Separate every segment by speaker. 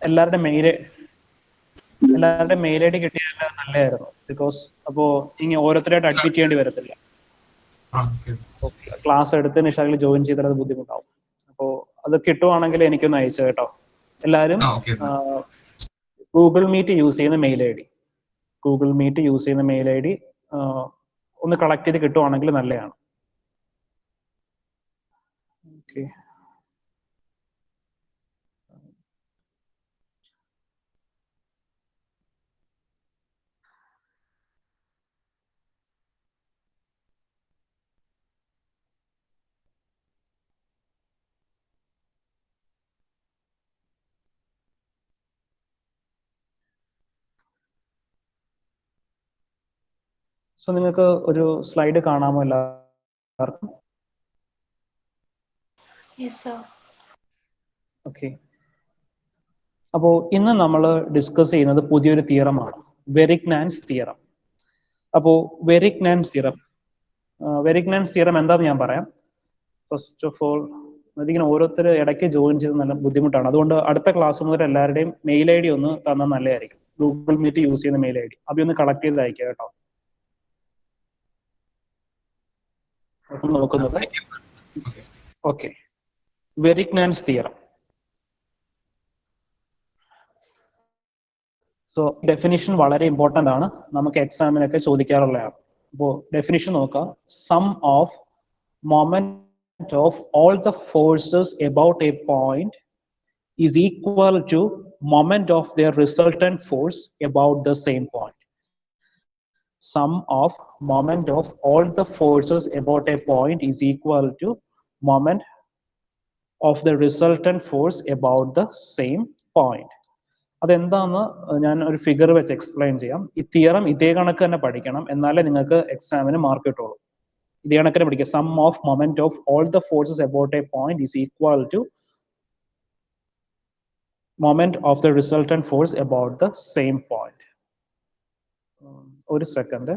Speaker 1: എല്ലാവരുടെ mail I D കിട്ടിയാൽ നല്ലതായിരുന്നു. ബിക്കോസ് അപ്പോൾ ഇങ്ങനെ ഓരോരുത്തരായിട്ട് അഡ്മിറ്റ് ചെയ്യേണ്ടി വരത്തില്ല. ക്ലാസ് എടുത്ത് നിഷാഖിൽ ജോയിൻ ചെയ്താൽ അത് ബുദ്ധിമുട്ടാവും. അപ്പോൾ അത് കിട്ടുവാണെങ്കിൽ എനിക്കൊന്ന് അയച്ചു കേട്ടോ. എല്ലാവരും ഗൂഗിൾ മീറ്റ് യൂസ് ചെയ്യുന്ന മെയിൽ ഐ ഡി ഒന്ന് കളക്ട് ചെയ്ത് കിട്ടുവാണെങ്കിൽ നല്ലതാണ്. ഓക്കെ. സോ നിങ്ങൾക്ക് ഒരു സ്ലൈഡ് കാണാമോ എല്ലാവർക്കും? ഓക്കെ. അപ്പോൾ ഇന്ന് നമ്മൾ ഡിസ്കസ് ചെയ്യുന്നത് പുതിയൊരു തിയറമാണ്, വെരിഗ്നാൻസ് തിയറം. അപ്പോൾ വെരിഗ്നാൻസ് തിയറം എന്താണെന്ന് ഞാൻ പറയാം. ഫസ്റ്റ് ഓഫ് ഓൾ അതിങ്ങനെ ഓരോരുത്തർ ഇടയ്ക്ക് ജോയിൻ ചെയ്ത് നല്ല ബുദ്ധിമുട്ടാണ്. അതുകൊണ്ട് അടുത്ത ക്ലാസ് മുതൽ എല്ലാവരുടെയും മെയിൽ ഐ ഡി ഒന്ന് തന്നാൽ നല്ലതായിരിക്കും. ഗൂഗിൾ മീറ്റ് യൂസ് ചെയ്യുന്ന മെയിൽ ഐ ഡി അതൊന്ന് കളക്ട് ചെയ്ത് അയക്കുക കേട്ടോ. നോക്കുന്നത് okay. Varignon's theorem. So definition വളരെ ഇമ്പോർട്ടൻ്റ് ആണ്, നമുക്ക് എക്സാമിനൊക്കെ ചോദിക്കാറുള്ളതാണ്. അപ്പോൾ ഡെഫിനിഷൻ നോക്കാം. Sum of moment of all the forces about a point is equal to moment of their resultant force about the same point. Sum of moment of all the forces about a point is equal to moment of the resultant force about the same point. അതെന്താന്ന് ഞാൻ ഒരു figure വെച്ച് explain ചെയ്യാം. ഈ theorem ഇതേ കണക്ക് തന്നെ പഠിക്കണം, എന്നാലേ നിങ്ങൾക്ക് എക്സാമിന് മാർക്ക് കിട്ടുള്ളൂ. ഇതേ കണക്കിന് പഠിക്കുക. Sum of moment of all the forces about a point is equal to moment of the resultant force about the same point. ഒരു സെക്കൻഡ്.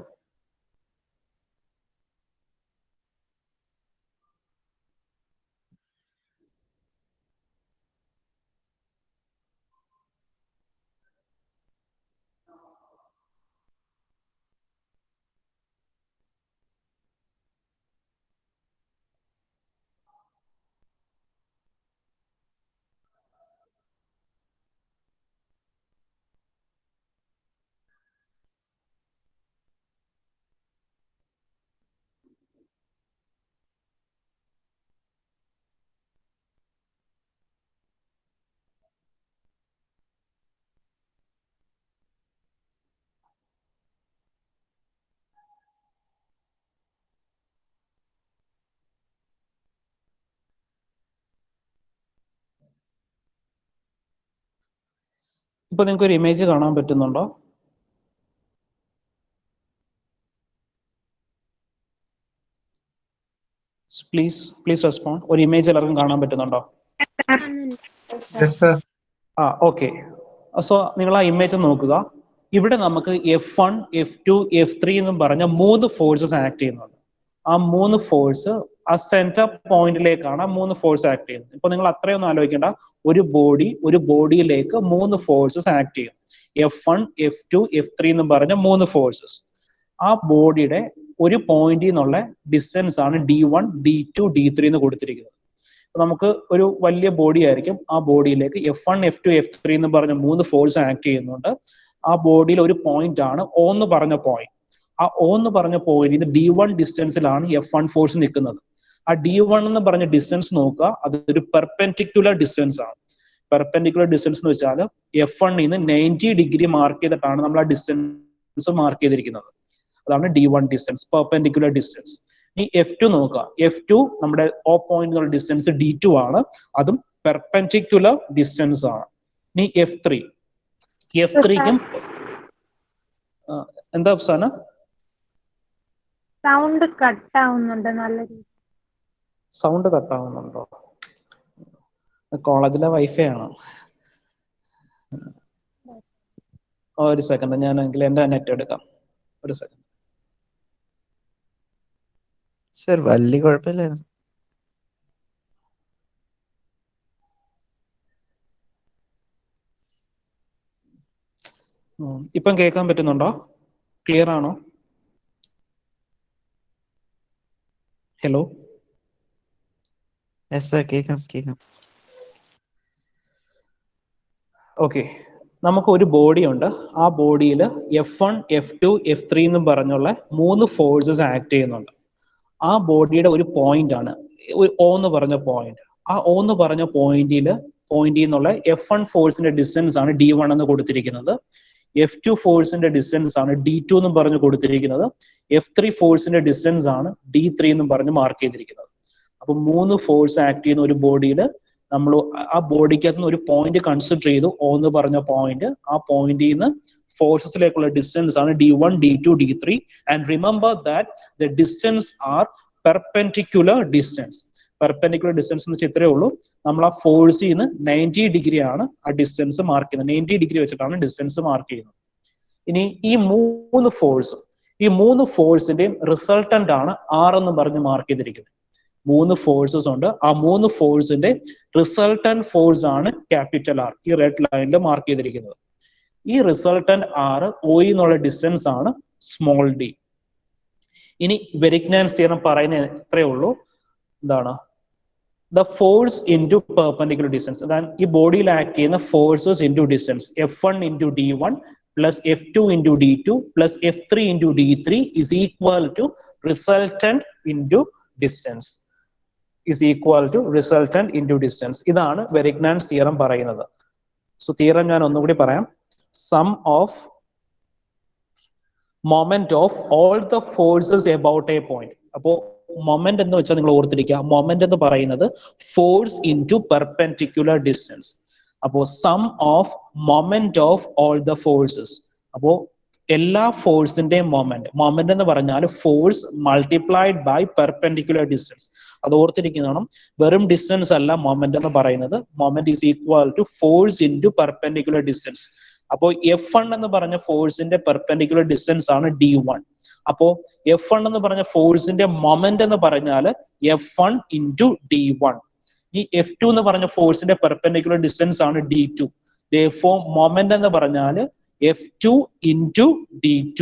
Speaker 1: ഇപ്പൊ നിങ്ങൾക്ക് ഒരു ഇമേജ് കാണാൻ പറ്റുന്നുണ്ടോ? Please respond. ഒരു ഇമേജ് എല്ലാവർക്കും കാണാൻ പറ്റുന്നുണ്ടോ? ഓക്കെ. സോ നിങ്ങൾ ആ ഇമേജ് നോക്കുക. ഇവിടെ നമുക്ക് F1, F2, F3 എന്നും പറഞ്ഞ 3 ഫോഴ്സസ് ആക്ട് ചെയ്യുന്നുണ്ട്. ആ 3 ഫോഴ്സ് ആ സെന്റർ പോയിന്റിലേക്കാണ് ആ 3 ഫോഴ്സ് ആക്ട് ചെയ്യുന്നത്. ഇപ്പൊ നിങ്ങൾ അത്രയൊന്നും ആലോചിക്കേണ്ട. ഒരു ബോഡിയിലേക്ക് 3 ഫോഴ്സസ് ആക്ട് ചെയ്യും. F1, F2, F3 എന്നും പറഞ്ഞ 3 ഫോഴ്സസ്. ആ ബോഡിയുടെ ഒരു പോയിന്റിൽ നിന്നുള്ള ഡിസ്റ്റൻസ് ആണ് D1, D2, D3 എന്ന് കൊടുത്തിരിക്കുന്നത്. നമുക്ക് ഒരു വലിയ ബോഡി ആയിരിക്കും. ആ ബോഡിയിലേക്ക് F1, F2, F3 എന്ന് പറഞ്ഞ 3 ഫോഴ്സ് ആക്ട് ചെയ്യുന്നുണ്ട്. ആ ബോഡിയിൽ ഒരു പോയിന്റ് ആണ് O എന്ന് പറഞ്ഞ പോയിന്റ്. ആ O എന്ന് പറഞ്ഞ പോയിന്റിന് D1 ഡിസ്റ്റൻസിലാണ് F1 ഫോഴ്സ് നിൽക്കുന്നത്. ആ D1 എന്ന് പറഞ്ഞ ഡിസ്റ്റൻസ് നോക്കുക, അതൊരു പെർപെൻഡിക്കുലർ ഡിസ്റ്റൻസ് ആണ്. പെർപെൻഡിക്കുലർ ഡിസ്റ്റൻസ് എന്ന് വെച്ചാൽ F1 ന് 90 ഡിഗ്രി മാർക്ക് ചെയ്തിട്ടാണ് നമ്മൾ ആ ഡിസ്റ്റൻസ് മാർക്ക് ചെയ്തിരിക്കുന്നത്. അതാണ് D1 ഡിസ്റ്റൻസ്, പെർപെൻഡിക്കുലർ ഡിസ്റ്റൻസ്. ഈ F2 നോക്കുക. F2 നമ്മുടെ O പോയിന്റിനുള്ള ഡിസ്റ്റൻസ് D2 ആണ്, അതും പെർപെൻഡിക്കുലർ ഡിസ്റ്റൻസ് ആണ്. ഇനി F3ക്കും എന്താ അവസാന
Speaker 2: സൗണ്ട് കട്ടാവുന്നുണ്ട്.
Speaker 1: സൗണ്ട് കട്ടാവുന്നുണ്ടോ? കോളേജിലെ വൈഫൈ ആണോ? ഒരു സെക്കൻഡ്, ഞാൻ എന്റെ നെറ്റ് എടുക്കാം. ഒരു സെക്കൻഡ്.
Speaker 3: സർ വലിയ കുഴപ്പമില്ലായിരുന്നു.
Speaker 1: ഇപ്പം കേൾക്കാൻ പറ്റുന്നുണ്ടോ? ക്ലിയർ ആണോ? ഹലോ.
Speaker 3: യെസ് സർ, കേൾക്കാം.
Speaker 1: ഓക്കെ, നമുക്ക് ഒരു ബോഡി ഉണ്ട്. ആ ബോഡിയിൽ F1, F2, F3 എന്നും പറഞ്ഞുള്ള 3 ഫോഴ്സസ് ആക്ട് ചെയ്യുന്നുണ്ട്. ആ ബോഡിയുടെ ഒരു പോയിന്റ് ആണ് O എന്ന് പറഞ്ഞ പോയിന്റ്. ആ O എന്ന് പറഞ്ഞ പോയിന്റിൽ നിന്നുള്ള F1 ഫോഴ്സിന്റെ ഡിസ്റ്റൻസ് ആണ് D1 എന്ന് കൊടുത്തിരിക്കുന്നത്. F2 ഫോഴ്സിന്റെ ഡിസ്റ്റൻസ് ആണ് D2 എന്നും പറഞ്ഞ് കൊടുത്തിരിക്കുന്നത്. F3 ഫോഴ്സിന്റെ ഡിസ്റ്റൻസ് ആണ് D3 എന്നും പറഞ്ഞ് മാർക്ക് ചെയ്തിരിക്കുന്നത്. അപ്പൊ 3 ഫോഴ്സ് ആക്ട് ചെയ്യുന്ന ഒരു ബോഡിയിൽ നമ്മൾ ആ ബോഡിക്കകത്ത് നിന്ന് ഒരു പോയിന്റ് കൺസിഡർ ചെയ്തു, O എന്ന് പറഞ്ഞ പോയിന്റ്. ആ പോയിന്റിൽ നിന്ന് ഫോഴ്സസിലേക്കുള്ള ഡിസ്റ്റൻസ് ആണ് D1, D2, D3. And remember that the distance are perpendicular distance. Perpendicular distance എന്ന് വെച്ചാൽ ഇത്രയേ ഉള്ളൂ. നമ്മൾ ആ ഫോഴ്സിൽ നിന്ന് 90 ഡിഗ്രി ആണ് ആ ഡിസ്റ്റൻസ് മാർക്ക് ചെയ്യുന്നത്. 90 ഡിഗ്രി വെച്ചിട്ടാണ് ഡിസ്റ്റൻസ് മാർക്ക് ചെയ്യുന്നത്. ഇനി ഈ 3 ഫോഴ്സിന്റെയും റിസൾട്ടന്റ് ആണ് R എന്ന് പറഞ്ഞ് മാർക്ക് ചെയ്തിരിക്കുന്നത്. 3 ഫോഴ്സസ് ഉണ്ട്. ആ 3 ഫോഴ്സിന്റെ റിസൾട്ടന്റ് ഫോഴ്സ് ആണ് ക്യാപിറ്റൽ R, ഈ റെഡ് ലൈനിൽ മാർക്ക് ചെയ്തിരിക്കുന്നത്. ഈ റിസൾട്ടന്റ് R O എന്നുള്ള ഡിസ്റ്റൻസ് ആണ് സ്മോൾ d. ഇനി വെരിഗ്നാൻസ് തിയറം പറയുന്നത് ഇത്രയേ ഉള്ളൂ. എന്താണ്? The force into perpendicular distance. അതായത് ഈ ബോഡിയിൽ ആക്ട് ചെയ്യുന്ന forces into distance. F1 into D1 plus F2 into D2 plus F3 into D3 is equal to resultant into distance. ഇതാണ് വെരിഗ്നാൻസ് തിയറം പറയുന്നത്. സോ തിയറം ഞാൻ ഒന്നുകൂടി പറയാം. Some of moment of all the forces about a point. അപ്പോ moment എന്ന് വെച്ചാൽ നിങ്ങൾ ഓർത്തിരിക്കുക, മൊമെന്റ് എന്ന് പറയുന്നത് ഫോഴ്സ് ഇൻറ്റു പെർപെൻഡിക്കുലർ ഡിസ്റ്റൻസ്. അപ്പോ sum of moment of all the forces. അപ്പോ എല്ലാ ഫോഴ്സിന്റെയും മൊമെന്റ് എന്ന് പറഞ്ഞാൽ force multiplied by perpendicular distance. അത് ഓർത്തിരിക്കണം. വെറും ഡിസ്റ്റൻസ് അല്ല മൊമെന്റ് എന്ന് പറയുന്നത്. Moment is equal to force into perpendicular distance. അപ്പോ F1 എന്ന് പറഞ്ഞ ഫോഴ്സിന്റെ പെർപെൻഡിക്കുലർ ഡിസ്റ്റൻസ് ആണ് D1. അപ്പോ F1 എന്ന് പറഞ്ഞ ഫോഴ്സിന്റെ മൊമെന്റ് എന്ന് പറഞ്ഞാൽ F1 ഇൻറ്റു D1. ഈ F2 എന്ന് പറഞ്ഞ ഫോഴ്സിന്റെ പെർപെൻഡിക്കുലർ ഡിസ്റ്റൻസ് ആണ് D2. therefore മൊമെന്റ് എന്ന് പറഞ്ഞാൽ F2 ഇൻറ്റു D2.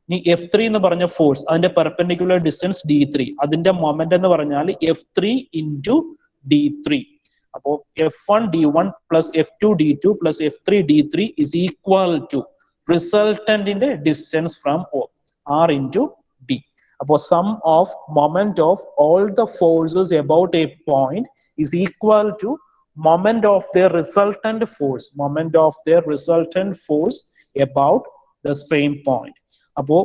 Speaker 1: ഇനി F3 എന്ന് പറഞ്ഞ ഫോഴ്സ്, അതിന്റെ പെർപെൻഡിക്കുലർ ഡിസ്റ്റൻസ് D3. അതിന്റെ മൊമെന്റ് എന്ന് പറഞ്ഞാൽ F3 ഇൻറ്റു D3. അപ്പോ F1 D1 plus F2 D2 plus F3 D3 is equal to റിസൾട്ടന്റിന്റെ distance from O, R into D. അപ്പോ sum of moment of all the forces about a point is equal to moment of their resultant force about the same point. അപ്പോ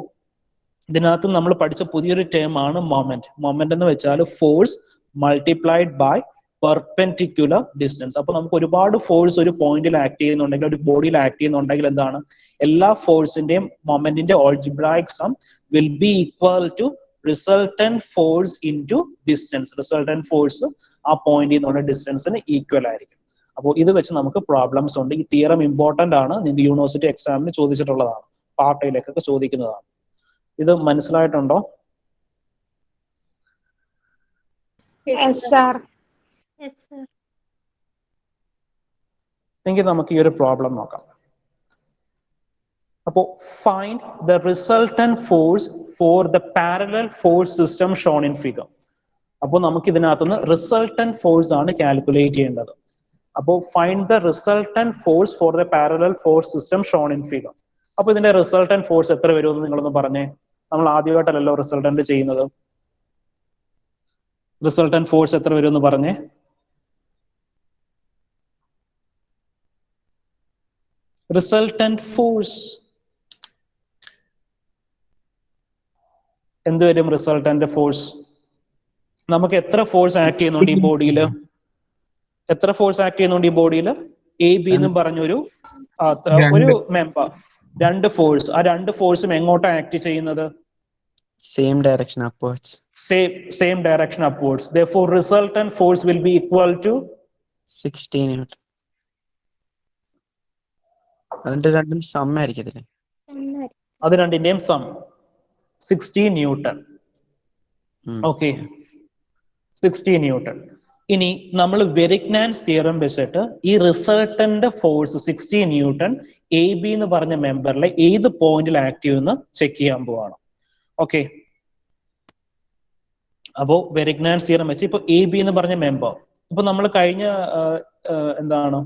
Speaker 1: ഇതിനകത്ത് നമ്മൾ പഠിച്ച പുതിയൊരു term ആണ് moment. Moment എന്ന് വെച്ചാൽ force multiplied by perpendicular distance. അപ്പൊ നമുക്ക് ഒരുപാട് ഫോഴ്സ് ഒരു പോയിന്റിൽ ആക്ട് ചെയ്യുന്നുണ്ടെങ്കിൽ, ഒരു ബോഡിയിൽ ആക്ട് ചെയ്യുന്നുണ്ടെങ്കിൽ എന്താണ്, എല്ലാ ഫോഴ്സിന്റെയും മൊമെന്റിന്റെ algebraic sum will be equal to resultant force into distance. Resultant force ആ പോയിന്റിൽ നിന്നുള്ള ഡിസ്റ്റൻസിന് ഈക്വൽ ആയിരിക്കും. അപ്പോൾ ഇത് വെച്ച് നമുക്ക് പ്രോബ്ലംസ് ഉണ്ട്. ഈ തിയറം ഇമ്പോർട്ടന്റ് ആണ്, നിന്റെ യൂണിവേഴ്സിറ്റി എക്സാമിന് ചോദിച്ചിട്ടുള്ളതാണ്, പാർട്ട് എയിലേക്കൊക്കെ ചോദിക്കുന്നതാണ്. ഇത് മനസ്സിലായിട്ടുണ്ടോ? എങ്കിൽ നമുക്ക് ഈ ഒരു പ്രോബ്ലം നോക്കാം. അപ്പോ find the resultant force for the parallel force system shown in figure. അപ്പോൾ നമുക്ക് ഇതിനകത്തുനിന്ന് റിസൾട്ടന്റ് ഫോഴ്സ് ആണ് കാൽക്കുലേറ്റ് ചെയ്യേണ്ടത്. അപ്പോൾ find the resultant force for the parallel force system shown in figure. അപ്പൊ ഇതിന്റെ റിസൾട്ടന്റ് ഫോഴ്സ് എത്ര വരുമെന്ന് നിങ്ങളൊന്ന് പറഞ്ഞേ. നമ്മൾ ആദ്യമായിട്ടല്ലോ റിസൾട്ടന്റ് ചെയ്യുന്നത്. റിസൾട്ടന്റ് ഫോഴ്സ് എത്ര വരുമെന്ന് പറഞ്ഞേ. റിസൾട്ടന്റ് ഫോഴ്സ് എന്ത് വരും? റിസൾട്ടന്റ് ഫോഴ്സ് നമുക്ക് എത്ര ഫോഴ്സ് ആക്ട് ചെയ്യുന്നുണ്ട് ഈ ബോഡിയിൽ? എത്ര ഫോഴ്സ് ആക്ട് ചെയ്യുന്നുണ്ട് ഈ ബോഡിയിൽ? AB എന്നും പറഞ്ഞൊരു മെമ്പർ, 2 ഫോഴ്സ്. ആ 2 ഫോഴ്സും എങ്ങോട്ടാണ് ആക്ട് ചെയ്യുന്നത്?
Speaker 3: Same direction upwards.
Speaker 1: Same direction upwards. Therefore, resultant force will be equal to
Speaker 3: 16 Newton. അതിന്റെ രണ്ടും സം ആയിരിക്കത്തില്ലേ?
Speaker 1: അത് രണ്ടിന്റെയും സം 16 ന്യൂട്ടൺ. Okay, 16 newton. ഇനി നമ്മൾ വെരിഗ്നാൻസ് തിയറം വെച്ചിട്ട് ഈ resultant force 60 newton A B എന്ന് പറഞ്ഞ മെമ്പറിലെ ഏത് പോയിന്റിൽ ആക്ട് ചെയ്യുമെന്ന് ചെക്ക് ചെയ്യാൻ പോവാണ്. ഓക്കെ, അപ്പോ വെരിഗ്നാൻസ് തിയറം വെച്ച് ഇപ്പൊ എ ബി എന്ന് പറഞ്ഞ മെമ്പർ, ഇപ്പൊ നമ്മൾ കഴിഞ്ഞ എന്താണ്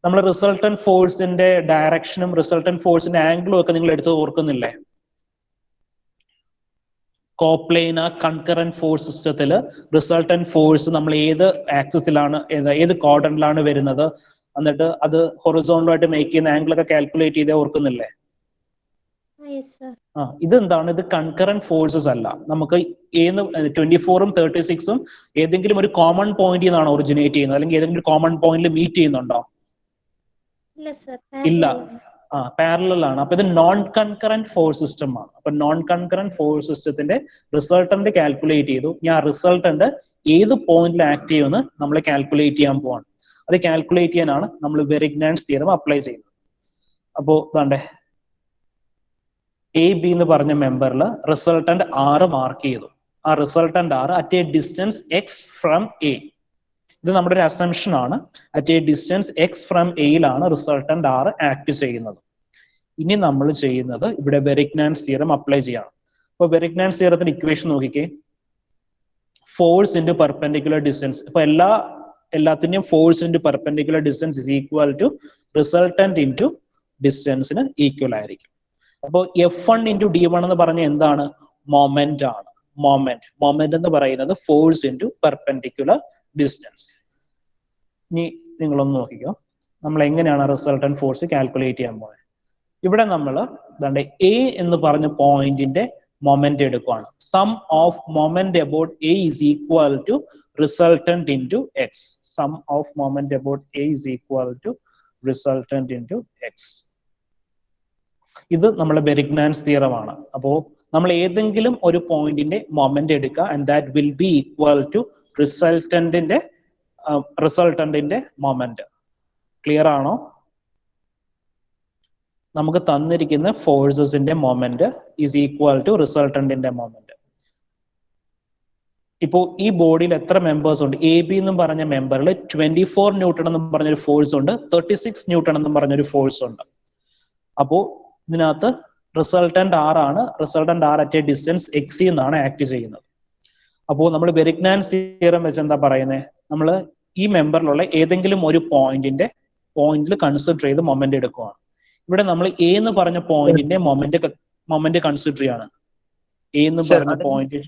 Speaker 1: നമ്മൾ റിസൾട്ടന്റ് ഫോഴ്സിന്റെ ഡയറക്ഷനും റിസൾട്ടന്റ് ഫോഴ്സിന്റെ ആംഗിളും ഒക്കെ നിങ്ങൾ എടുത്ത് ഓർക്കുന്നില്ലേ? കോപ്ലേന കൺകറന്റ് ഫോഴ്സ് സിസ്റ്റത്തിൽ റിസൾട്ടന്റ് ഫോഴ്സ് നമ്മൾ ഏത് ആക്സിസിലാണ് ഏത് ക്വാഡ്രന്റിലാണ് വരുന്നത്, എന്നിട്ട് അത് ഹൊറിസോണ്ടലായിട്ട് മേക്ക് ചെയ്യുന്ന ആംഗിൾ ഒക്കെ കാൽക്കുലേറ്റ് ചെയ്ത് ഓർക്കുന്നില്ലേ? ഇതെന്താണ്? ഇത് കൺകറന്റ് ഫോഴ്സസ് അല്ല. നമുക്ക് 24ഉം 36ഉം ഏതെങ്കിലും ഒരു കോമൺ പോയിന്റിൽ നിന്നാണ് ഒറിജിനേറ്റ് ചെയ്യുന്നത്, അല്ലെങ്കിൽ ഏതെങ്കിലും കോമൺ പോയിന്റിൽ മീറ്റ് ചെയ്യുന്നുണ്ടോ? ഇല്ല, പാരലൽ ആണ്. അപ്പൊ ഇത് നോൺ കൺകറന്റ് ഫോഴ്സ് സിസ്റ്റം ആണ്. അപ്പൊ നോൺ കൺകറന്റ് ഫോഴ്സ് സിസ്റ്റത്തിന്റെ റിസൾട്ടന്റ് കാൽക്കുലേറ്റ് ചെയ്തു. ഞാൻ റിസൾട്ടന്റ് ഏത് പോയിന്റിൽ ആക്ട് ചെയ്യുമെന്ന് നമ്മൾ കാൽക്കുലേറ്റ് ചെയ്യാൻ പോവാണ്. അത് കാൽക്കുലേറ്റ് ചെയ്യാനാണ് നമ്മൾ വെരിഗ്നാൻസ് തിയറം അപ്ലൈ ചെയ്യുന്നത്. അപ്പോ ദാണ്ടെ എ ബി എന്ന് പറഞ്ഞ മെമ്പറിൽ റിസൾട്ടന്റ് 6 മാർക്ക് ചെയ്തു. ആ resultant 6 at A distance X from A. ഇത് നമ്മുടെ ഒരു അസംഷൻ ആണ്. At A distance X from എയിലാണ് റിസൾട്ടന്റ് 6 ആക്ട് ചെയ്യുന്നത്. ഇനി നമ്മൾ ചെയ്യുന്നത് ഇവിടെ വെരിഗ്നാൻസ് തിയറം അപ്ലൈ ചെയ്യണം. അപ്പൊ വെരിഗ്നാൻസ് തിയറത്തിന്റെ ഇക്വേഷൻ നോക്കിക്കേ. Force into perpendicular distance. ഇപ്പൊ എല്ലാത്തിന്റെയും force into perpendicular distance is equal to resultant into ഡിസ്റ്റൻസിന് ഈക്വൽ ആയിരിക്കും. അപ്പോൾ F1 ഇൻറ്റു D1 എന്ന് പറഞ്ഞ എന്താണ്? മൊമെന്റ് ആണ്. മൊമെന്റ് എന്ന് പറയുന്നത് ഫോഴ്സ് ഇൻറ്റു പെർപെൻഡിക്കുലർ ഡിസ്റ്റൻസ്. ഇനി നിങ്ങളൊന്ന് നോക്കിക്കോ, നമ്മൾ എങ്ങനെയാണ് റിസൾട്ടന്റ് ഫോഴ്സ് കാൽക്കുലേറ്റ് ചെയ്യാൻ പോകുന്നത്. ഇവിടെ നമ്മൾ എ എന്ന് പറഞ്ഞ പോയിന്റിന്റെ മൊമെന്റ് എടുക്കുകയാണ്. Sum of moment about A is equal to resultant into X. Sum of moment about A is equal to resultant into X. ഇത് നമ്മളെ വെരിഗ്നാൻസ് തിയറമാണ്. അപ്പോ നമ്മൾ ഏതെങ്കിലും ഒരു പോയിന്റിന്റെ മൊമെന്റ് എടുക്കുക, and that will be equal to റിസൾട്ടന്റിന്റെ മൊമെന്റ്. ക്ലിയർ ആണോ? നമുക്ക് തന്നിരിക്കുന്ന ഫോഴ്സസിന്റെ മൊമെന്റ് ഈസ് ഈക്വൽ ടു റിസൾട്ടന്റിന്റെ മൊമെന്റ്. ഇപ്പോ ഈ ബോഡിയിൽ എത്ര മെമ്പേഴ്സ് ഉണ്ട്? എ ബി എന്നും പറഞ്ഞ മെമ്പറിൽ 24 ന്യൂട്ടൺ എന്നും പറഞ്ഞൊരു ഫോഴ്സ് ഉണ്ട്, 36 ന്യൂട്ടൺ എന്നും പറഞ്ഞൊരു ഫോഴ്സ് ഉണ്ട്. അപ്പോ ഇതിനകത്ത് റിസൾട്ടന്റ് 6 ആണ്. Resultant 6 at A distance X എന്നാണ് ആക്ട് ചെയ്യുന്നത്. അപ്പോൾ നമ്മൾ വെരിഗ്നാൻസ് തിയറം വെച്ച് എന്താ പറയുന്നത്? നമ്മൾ ഈ മെമ്പറിലുള്ള ഏതെങ്കിലും ഒരു പോയിന്റിൽ കൺസിഡർ ചെയ്ത് മൊമെന്റ് എടുക്കുകയാണ്. ഇവിടെ നമ്മൾ എ എന്ന് പറഞ്ഞ പോയിന്റിന്റെ മൊമെന്റ് കൺസിഡർ ചെയ്യാണ്. എ എന്ന് പറഞ്ഞ പോയിന്റ്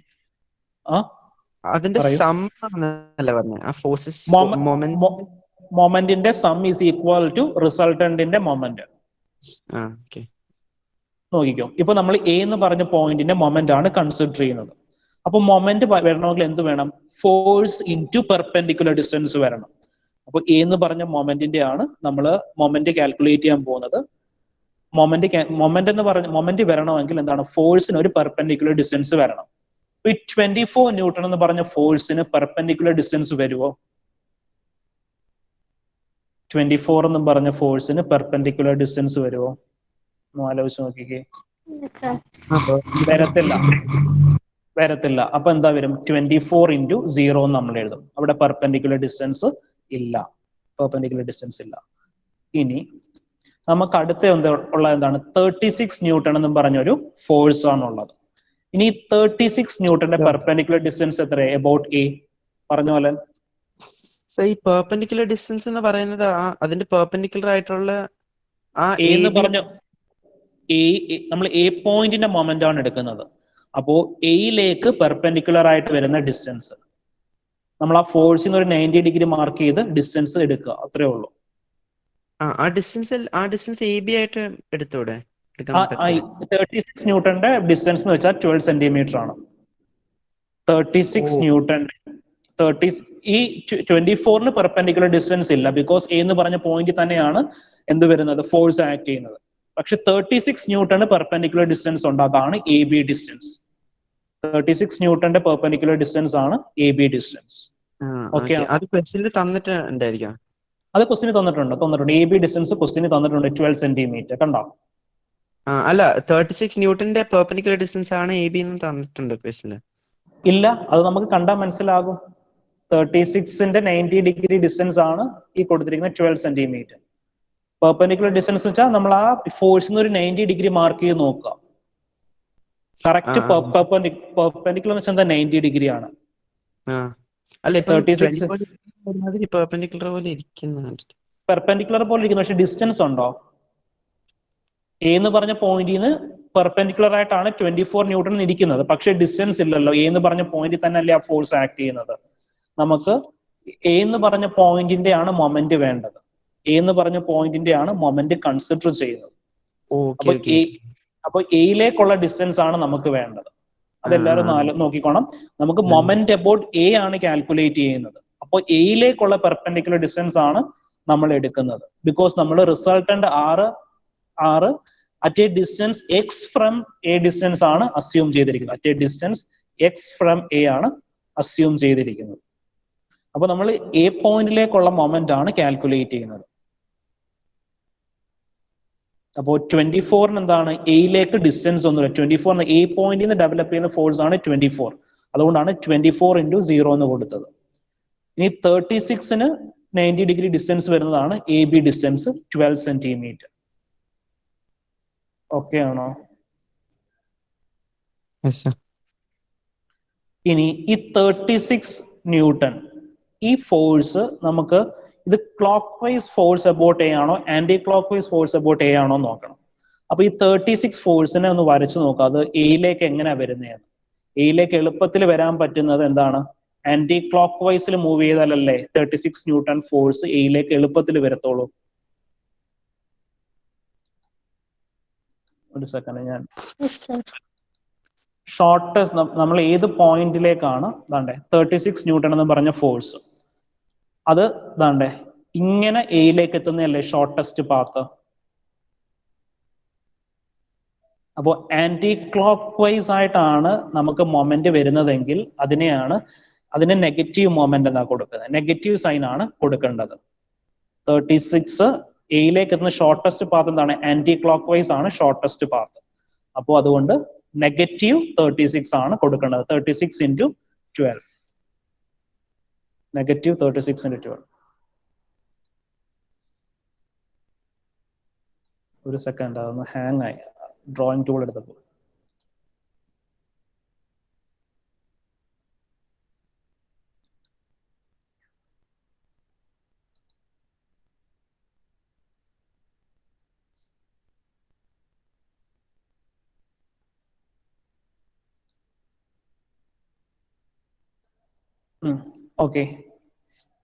Speaker 3: അതിന്റെ സം ആണല്ലേ പറഞ്ഞത്? ആ ഫോഴ്സസ്
Speaker 1: മൊമെന്റിന്റെ സം ഈസ് ഈക്വൽ ടു റിസൾട്ടന്റിന്റെ മൊമെന്റ്. നോക്കിക്കോ, ഇപ്പൊ നമ്മൾ എ എന്ന് പറഞ്ഞ പോയിന്റിന്റെ മൊമെന്റ് ആണ് കൺസിഡർ ചെയ്യുന്നത്. അപ്പൊ മൊമെന്റ് വരണമെങ്കിൽ എന്ത് വേണം? ഫോഴ്സ് ഇൻറ്റു പെർപെൻഡിക്കുലർ ഡിസ്റ്റൻസ് വരണം. അപ്പൊ എ എന്ന് പറഞ്ഞ മൊമെന്റിന്റെ ആണ് നമ്മൾ മൊമെന്റ് കാൽക്കുലേറ്റ് ചെയ്യാൻ പോകുന്നത്. മൊമെന്റ് വരണമെങ്കിൽ എന്താണ്? ഫോഴ്സിന് ഒരു പെർപെൻഡിക്കുലർ ഡിസ്റ്റൻസ് വരണം. ഈ 24 ന്യൂട്ടൺ എന്ന് പറഞ്ഞ ഫോഴ്സിന് പെർപെൻഡിക്കുലർ ഡിസ്റ്റൻസ് വരുമോ? 24 എന്ന് പറഞ്ഞ ഫോഴ്സിന് പെർപെൻഡിക്കുലർ ഡിസ്റ്റൻസ് വരുമോ? ആലോചിച്ച് നോക്കിക്കേ. വരത്തില്ല. അപ്പൊ എന്താ വരും? 24 ഇൻറ്റു 0 നമ്മൾ എഴുതും. അവിടെ പെർപെൻഡിക്കുലർ ഡിസ്റ്റൻസ് ഇല്ല. ഇനി നമുക്ക് അടുത്ത എന്താണ്? 36 ന്യൂട്ടൺ എന്നും പറഞ്ഞൊരു ഫോഴ്സ് ആണുള്ളത്. ഇനി 36 ന്യൂട്ടന്റെ പെർപെൻഡിക്കുലർ ഡിസ്റ്റൻസ് എത്ര? എബൌട്ട് എ പറഞ്ഞ പോലെ.
Speaker 3: ഈ പെർപെൻഡിക്കുലർ ഡിസ്റ്റൻസ് എന്ന് പറയുന്നത് അതിന്റെ പെർപെൻഡിക്കുലർ ആയിട്ടുള്ള
Speaker 1: നമ്മൾ എ പോയിന്റിന്റെ മൊമെന്റ് ആണ് എടുക്കുന്നത്. അപ്പോ എയിലേക്ക് പെർപെൻഡിക്കുലർ ആയിട്ട് വരുന്ന ഡിസ്റ്റൻസ് നമ്മൾ ആ ഫോഴ്സിന് ഒരു 90 ഡിഗ്രി മാർക്ക് ചെയ്ത് ഡിസ്റ്റൻസ് എടുക്കുക, അത്രേ ഉള്ളൂ.
Speaker 3: ആ ഡിസ്റ്റൻസ് എ ബി ആയിട്ട് എടുത്തൂടെ?
Speaker 1: 36 ന്യൂട്ടന്റെ ഡിസ്റ്റൻസ് എന്ന് വെച്ചാൽ 12 സെന്റിമീറ്റർ ആണ്. 36 ന്യൂട്ടൺ ഈ 24ന് പെർപെൻഡിക്കുലർ ഡിസ്റ്റൻസ് ഇല്ല, ബിക്കോസ് എ എന്ന് പറഞ്ഞ പോയിന്റ് തന്നെയാണ് എന്ത് വരുന്നത്? ഫോഴ്സ് ആക്ട് ചെയ്യുന്നത്. പക്ഷെ 36 ന്യൂട്ടണ് പെർപെൻഡിക്കുലർ ഡിസ്റ്റൻസ് ഉണ്ട്. അതാണ് എ ബി ഡിസ്റ്റൻസ്. 36 ന്യൂട്ടന്റെ പെർപെൻഡിക്കുലർ ഡിസ്റ്റൻസ് ആണ് എ ബി ഡിസ്റ്റൻസ്. ഓക്കെ,
Speaker 3: അത് ക്വസ്റ്റ്യനിൽ തന്നിട്ടുണ്ടായിരിക്കും.
Speaker 1: അത് ക്വസ്റ്റ്യന് തന്നിട്ടുണ്ട്. എ ബി ഡിസ്റ്റൻസ് ക്വസ്റ്റ്യന് തന്നിട്ടുണ്ട് 12 സെന്റിമീറ്റർ. കണ്ടോ?
Speaker 3: അല്ല, 36 ന്യൂട്ടന്റെ പെർപെൻഡിക്കുലർ ഡിസ്റ്റൻസ് ആണ് എ ബി എന്ന് തന്നിട്ടുണ്ട് ക്വസ്റ്റ്യന്.
Speaker 1: ഇല്ല, അത് നമുക്ക് കണ്ടാൽ മനസ്സിലാകും. 36ന്റെ 90 ഡിഗ്രി ഡിസ്റ്റൻസ് ആണ് ഈ കൊടുത്തിരിക്കുന്ന 12 സെന്റിമീറ്റർ. പെർപെൻഡിക്കുലർ ഡിസ്റ്റൻസ് എന്ന് വെച്ചാൽ നമ്മൾ ആ ഫോഴ്സിന് ഒരു 90 ഡിഗ്രി മാർക്ക് ചെയ്ത് നോക്കുക. കറക്റ്റ് പെർപെൻഡിക്കുലർ എന്ന് വെച്ചാൽ 90 ഡിഗ്രി ആണ്. പെർപെൻഡിക്കുലർ പോലെ ഇരിക്കുന്നു, പക്ഷെ ഡിസ്റ്റൻസ് ഉണ്ടോ? എ എന്ന് പറഞ്ഞ പോയിന്റിൽ നിന്ന് പെർപെൻഡിക്കുലർ ആയിട്ടാണ് 24 ന്യൂട്ടൺ ഇരിക്കുന്നത്, പക്ഷെ ഡിസ്റ്റൻസ് ഇല്ലല്ലോ. എ എന്ന് പറഞ്ഞ പോയിന്റിൽ തന്നെ അല്ലേ ആ ഫോഴ്സ് ആക്ട് ചെയ്യുന്നത്. നമുക്ക് എ എന്ന് പറഞ്ഞ പോയിന്റിന്റെ ആണ് മൊമെന്റ് വേണ്ടത്. എ എന്ന് പറഞ്ഞ പോയിന്റിന്റെ ആണ് മൊമെന്റ് കൺസിഡർ ചെയ്യുന്നത്. അപ്പൊ എയിലേക്കുള്ള ഡിസ്റ്റൻസ് ആണ് നമുക്ക് വേണ്ടത്. അതെല്ലാവരും നോക്കിക്കോണം. നമുക്ക് മൊമെന്റ് അബൌട്ട് എ ആണ് കാൽക്കുലേറ്റ് ചെയ്യുന്നത്. അപ്പോൾ എയിലേക്കുള്ള പെർപെൻഡിക്കുലർ ഡിസ്റ്റൻസ് ആണ് നമ്മൾ എടുക്കുന്നത്. ബിക്കോസ് നമ്മൾ റിസൾട്ടന്റ് ആറ് at A distance X from A distance ആണ് അസ്യൂം ചെയ്തിരിക്കുന്നത്. At A distance X from A ആണ് അസ്യൂം ചെയ്തിരിക്കുന്നത്. അപ്പൊ നമ്മൾ എ പോയിന്റിലേക്കുള്ള മൊമെന്റ് ആണ് കാൽക്കുലേറ്റ് ചെയ്യുന്നത്. അപ്പോൾ 24 എന്താണ്? എയിലേക്ക് ഡിസ്റ്റൻസ് ഒന്നുമില്ല. 24 എ പോയിന്റിൽ നിന്ന് ഡെവലപ്പ് ചെയ്യുന്ന ഫോഴ്സ് ആണ് 24. അതുകൊണ്ടാണ് 24 × 0 എന്ന് കൊടുത്തത്. ഇനി 36ന് 90 ഡിഗ്രി ഡിസ്റ്റൻസ് വരുന്നതാണ് A B distance 12 centimetre. Okay ആണോ? ഇനി ഈ 36 ന്യൂട്ടൺ ഈ ഫോഴ്സ് നമുക്ക് ഇത് clock vice force about A ആണോ anti clock vice force about A ആണോ നോക്കണം. അപ്പൊ ഈ 36 ഫോഴ്സിനെ ഒന്ന് വരച്ചു നോക്കാം. അത് എയിലേക്ക് എങ്ങനെയാ വരുന്നതെന്ന്. എയിലേക്ക് എളുപ്പത്തിൽ വരാൻ പറ്റുന്നത് എന്താണ്? ആന്റി ക്ലോക്ക് വൈസിൽ മൂവ് ചെയ്താലല്ലേ 36 ന്യൂട്ടൺ ഫോഴ്സ് എയിലേക്ക് എളുപ്പത്തിൽ വരത്തുള്ളൂ. ഒരു സെക്കൻഡ്, ഞാൻ ഷോർട്ടസ്റ്റ് നമ്മൾ ഏത് പോയിന്റിലേക്കാണ് 36 ന്യൂട്ടൺ എന്ന് പറഞ്ഞ ഫോഴ്സ്, അത് ഇങ്ങനെ എയിലേക്ക് എത്തുന്നതല്ലേ ഷോർട്ടസ്റ്റ് പാത്ത്. അപ്പോൾ ആന്റി ക്ലോക്ക് വൈസ് ആയിട്ടാണ് നമുക്ക് മൊമെന്റ് വരുന്നതെങ്കിൽ അതിന് നെഗറ്റീവ് മൊമെന്റ് എന്നാ കൊടുക്കുന്നത്. നെഗറ്റീവ് സൈൻ ആണ് കൊടുക്കേണ്ടത്. 36 എയിലേക്ക് എത്തുന്ന ഷോർട്ടസ്റ്റ് പാത്ത് എന്താണ്? ആന്റി ക്ലോക്ക് വൈസ് ആണ് ഷോർട്ടസ്റ്റ് പാത്ത്. അപ്പോൾ അതുകൊണ്ട് നെഗറ്റീവ് 36 ആണ് കൊടുക്കേണ്ടത്. 36 × 12. നെഗറ്റീവ് 36 × 12. ഒരു സെക്കൻഡ്, അതൊന്ന് ഹാങ് ആയി ഡ്രോയിങ് ടൂൾ എടുത്തപ്പോൾ. ഓക്കെ,